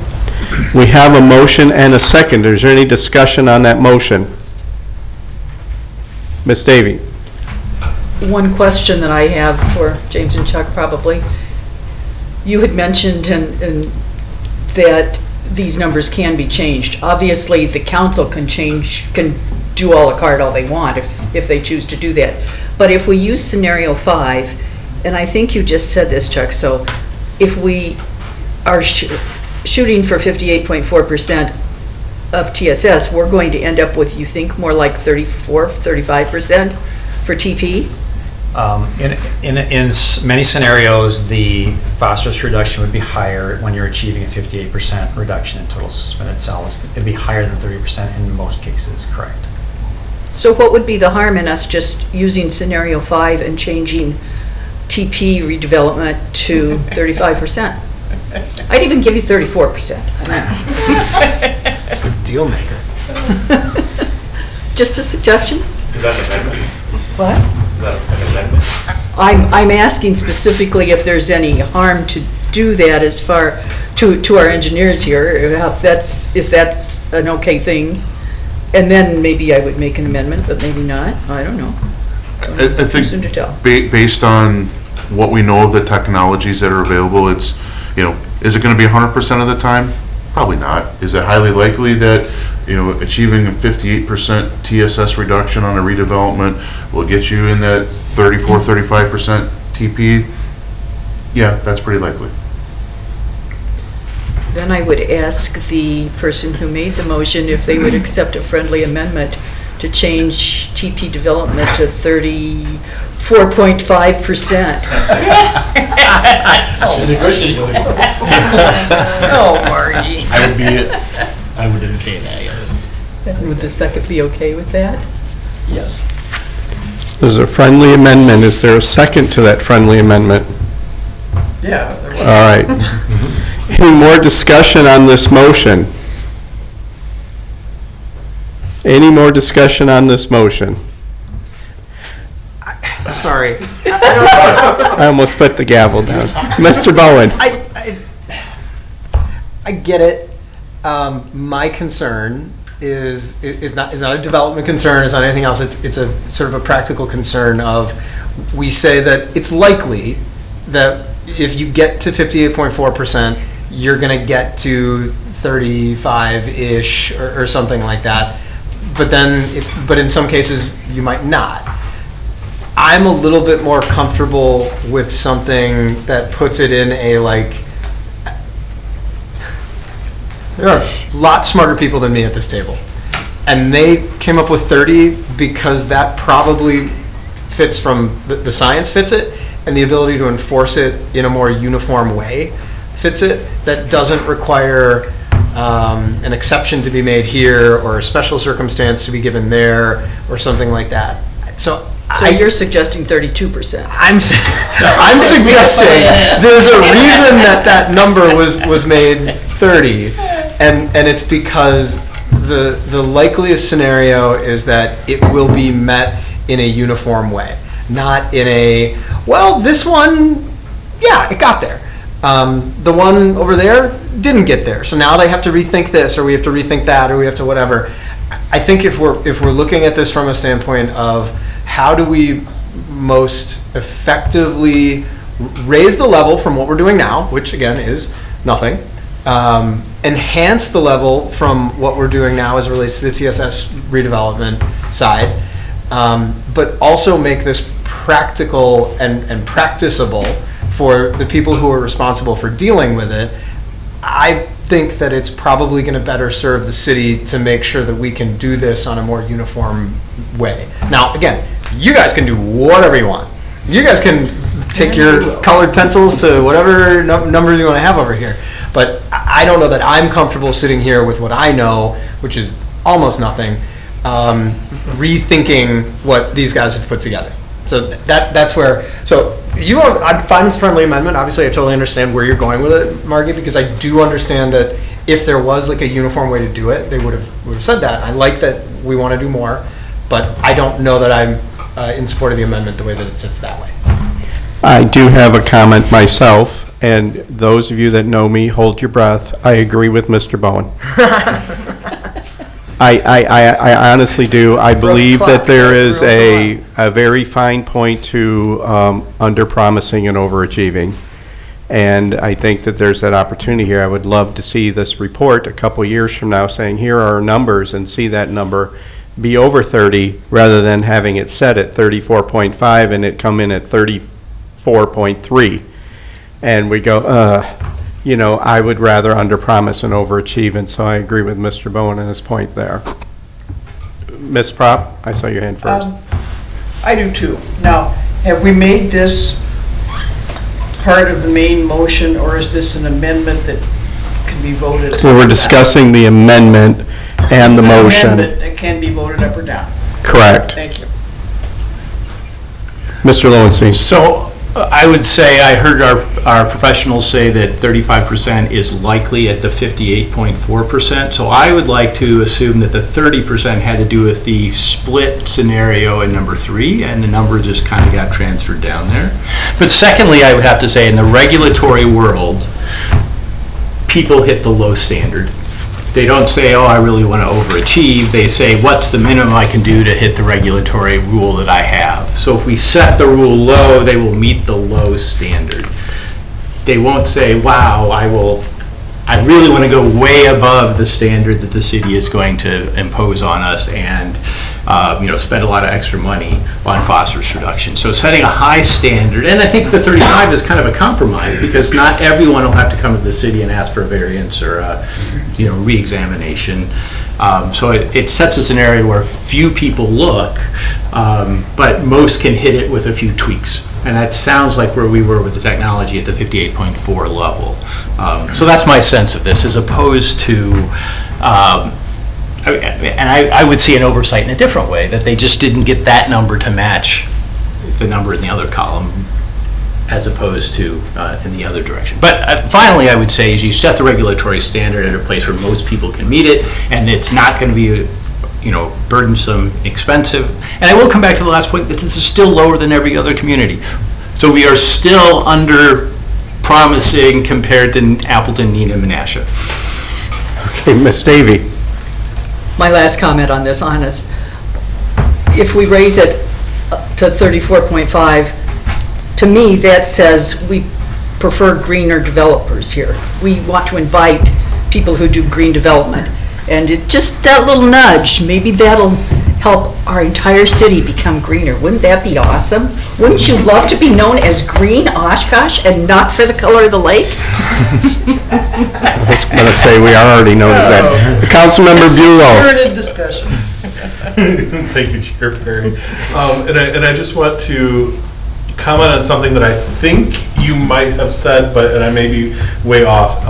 We have a motion and a second. Is there any discussion on that motion? Ms. Davy? One question that I have for James and Chuck probably. You had mentioned that these numbers can be changed. Obviously, the council can do a la carte all they want if they choose to do that. But if we use scenario 5, and I think you just said this, Chuck, so if we are shooting for 58.4% of TSS, we're going to end up with, you think, more like 35% for TP? In many scenarios, the phosphorus reduction would be higher when you're achieving a 58% reduction in total suspended solids. It'd be higher than 30% in most cases, correct? So what would be the harm in us just using scenario 5 and changing TP redevelopment to 35%? I'd even give you 34%. It's a deal maker. just a suggestion. Is that an amendment? What? Is that an amendment? I'm asking specifically if there's any harm to do that as far, to our engineers here, if that's an okay thing. And then maybe I would make an amendment, but maybe not, I don't know. I Too soon to tell. think, based on what we know of the technologies that are available, it's, is it gonna be 100% of the time? Probably not. Is it highly likely that, achieving a 58% TSS reduction on a redevelopment will get you in that 35% TP? Yeah, that's pretty likely. Then I would ask the person who made the motion if they would accept a friendly amendment to change TP development to 34.5%. Oh, Margie. I would indicate that, yes. Would the second be okay with that? Yes. There's a friendly amendment. Is there a second to that friendly amendment? Yeah. All right. Any more discussion on this motion? Any more discussion on this motion? Sorry. I almost put the gavel down. Mr. Bowen? I get it. My concern is not a development concern, it's not anything else. It's a sort of a practical concern of, we say that it's likely that if you get to 58.4%, you're going to get to 35-ish or something like that. But in some cases you might not. I'm a little bit more comfortable with something that puts it in a there are a lot smarter people than me at this table. And they came up with 30 because that probably fits from, the science fits it, and the ability to enforce it in a more uniform way fits it. That doesn't require an exception to be made here or a special circumstance to be given there or something like that. So you're suggesting 32%? I'm suggesting there's a reason that number was made 30, and it's because the likeliest scenario is that it will be met in a uniform way, not in a, well, this one, yeah, it got there. The one over there didn't get there, so now they have to rethink this, or we have to rethink that, or we have to whatever. I think if we're looking at this from a standpoint of how do we most effectively raise the level from what we're doing now, which again is nothing, enhance the level from what we're doing now as it relates to the TSS redevelopment side, but also make this practical and practicable for the people who are responsible for dealing with it. I think that it's probably going to better serve the city to make sure that we can do this on a more uniform way. Now, again, you guys can do whatever you want. You guys can take your colored pencils to whatever numbers you want to have over here. But I don't know that I'm comfortable sitting here with what I know, which is almost nothing, rethinking what these guys have put together. So that's where, I'm fine with friendly amendment. Obviously, I totally understand where you're going with it, Margie, because I do understand that if there was like a uniform way to do it, they would have said that. I like that we want to do more, but I don't know that I'm in support of the amendment the way that it sits that way. I do have a comment myself, and those of you that know me, hold your breath. I agree with Mr. Bowen. I honestly do. I believe that there is a very fine point to under-promising and overachieving. And I think that there's that opportunity here. I would love to see this report a couple years from now saying, here are our numbers, and see that number be over 30 rather than having it set at 34.5 and it come in at 34.3. And we go, I would rather under-promise and overachieve, and so I agree with Mr. Bowen and his point there. Ms. Prop, I saw your hand first. I do too. Now, have we made this part of the main motion, or is this an amendment that can be voted? Well, we're discussing the amendment and the motion. Amendment that can be voted up or down. Correct. Thank you. Mr. Lowenstein. So I would say, I heard our professionals say that 35% is likely at the 58.4%. So I would like to assume that the 30% had to do with the split scenario in number 3, and the number just kind of got transferred down there. But secondly, I would have to say, in the regulatory world, people hit the low standard. They don't say, oh, I really want to overachieve. They say, what's the minimum I can do to hit the regulatory rule that I have? So if we set the rule low, they will meet the low standard. They won't say, wow, I really want to go way above the standard that the city is going to impose on us and spend a lot of extra money on phosphorus reduction. So setting a high standard, and I think the 35 is kind of a compromise, because not everyone will have to come to the city and ask for a variance or a re-examination. So it sets a scenario where few people look, but most can hit it with a few tweaks. And that sounds like where we were with the technology at the 58.4 level. So that's my sense of this, as opposed to, and I would see an oversight in a different way, that they just didn't get that number to match the number in the other column, as opposed to in the other direction. But finally, I would say, is you set the regulatory standard at a place where most people can meet it, and it's not going to be burdensome, expensive. And I will come back to the last point, that this is still lower than every other community. So we are still under promising compared to Appleton, Needham, and Asha. Okay, Ms. Davy. My last comment on this, honest. If we raise it to 34.5, to me, that says we prefer greener developers here. We want to invite people who do green development. And just that little nudge, maybe that'll help our entire city become greener. Wouldn't that be awesome? Wouldn't you love to be known as Green Oshkosh and not for the color of the lake? I was going to say, we are already known as that. Councilmember Bulow. Spirited discussion. Thank you, Chair Perry. And I just want to comment on something that I think you might have said, and I may be way off.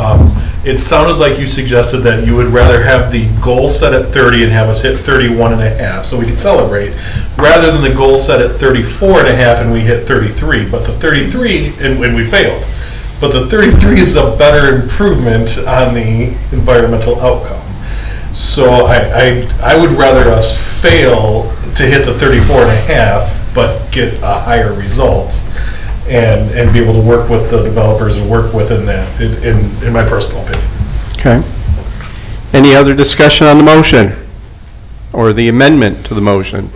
It sounded like you suggested that you would rather have the goal set at 30 and have us hit 31.5 so we could celebrate, rather than the goal set at 34.5 and we hit 33. But the 33, and we failed. But the 33 is a better improvement on the environmental outcome. So I would rather us fail to hit the 34.5 but get a higher result, and be able to work with the developers and work within that, in my personal opinion. Okay. Any other discussion on the motion or the amendment to the motion?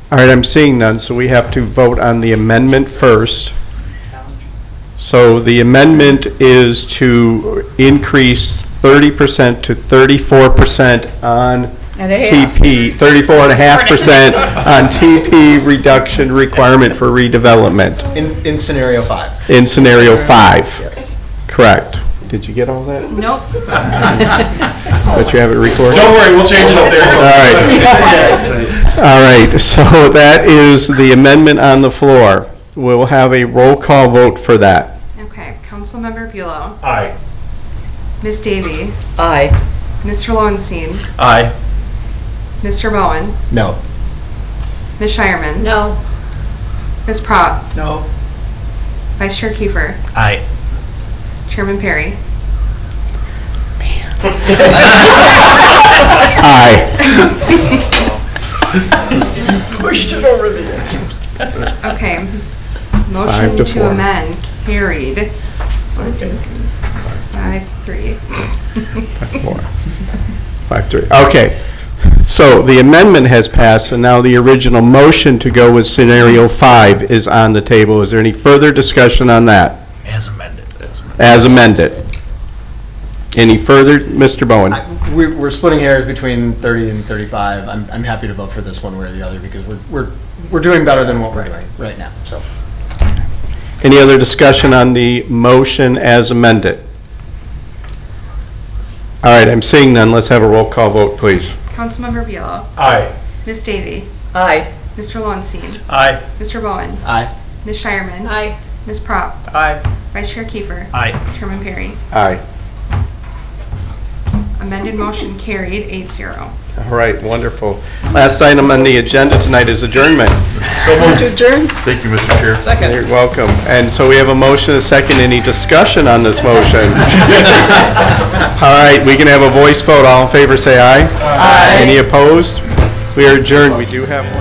All right, I'm seeing none, so we have to vote on the amendment first. So the amendment is to increase 30% to 34% on TP, 34.5% on TP reduction requirement for redevelopment. In scenario 5. In scenario 5. Yes. Correct. Did you get all that? Nope. But you have it recorded? Don't worry, we'll change it up there. All right, so that is the amendment on the floor. We'll have a roll call vote for that. Okay, Councilmember Bulow. Aye. Ms. Davy. Aye. Mr. Lowenstein. Aye. Mr. Bowen. No. Ms. Shireman. No. Ms. Prott. No. Vice Chair Kiefer. Aye. Chairman Perry. Aye. Pushed it over the edge. Okay. 5 Motion to to 4. amend carried. 1, 2, 3, 5, 3. 5-3. Okay. So the amendment has passed, and now the original motion to go with scenario 5 is on the table. Is there any further discussion on that? As amended. As amended. Any further, Mr. Bowen? We're splitting hairs between 30 and 35. I'm happy to vote for this one way or the other, because we're doing better than what we're doing right now. So. Any other discussion on the motion as amended? All right, I'm seeing none. Let's have a roll call vote, please. Councilmember Bulow. Aye. Ms. Davy. Aye. Mr. Lowenstein. Aye. Mr. Bowen. Aye. Ms. Shireman. Aye. Ms. Prott. Aye. Vice Chair Kiefer. Aye. Chairman Perry. Aye. Amended motion carried 8-0. All right, wonderful. Last item on the agenda tonight is adjournment. To adjourn? Thank you, Mr. Chair. Second. You're welcome. And so we have a motion, a second. Any discussion on this motion? All right, we can have a voice vote. All in favor, say aye. Aye. Any opposed? We are adjourned. We do have one.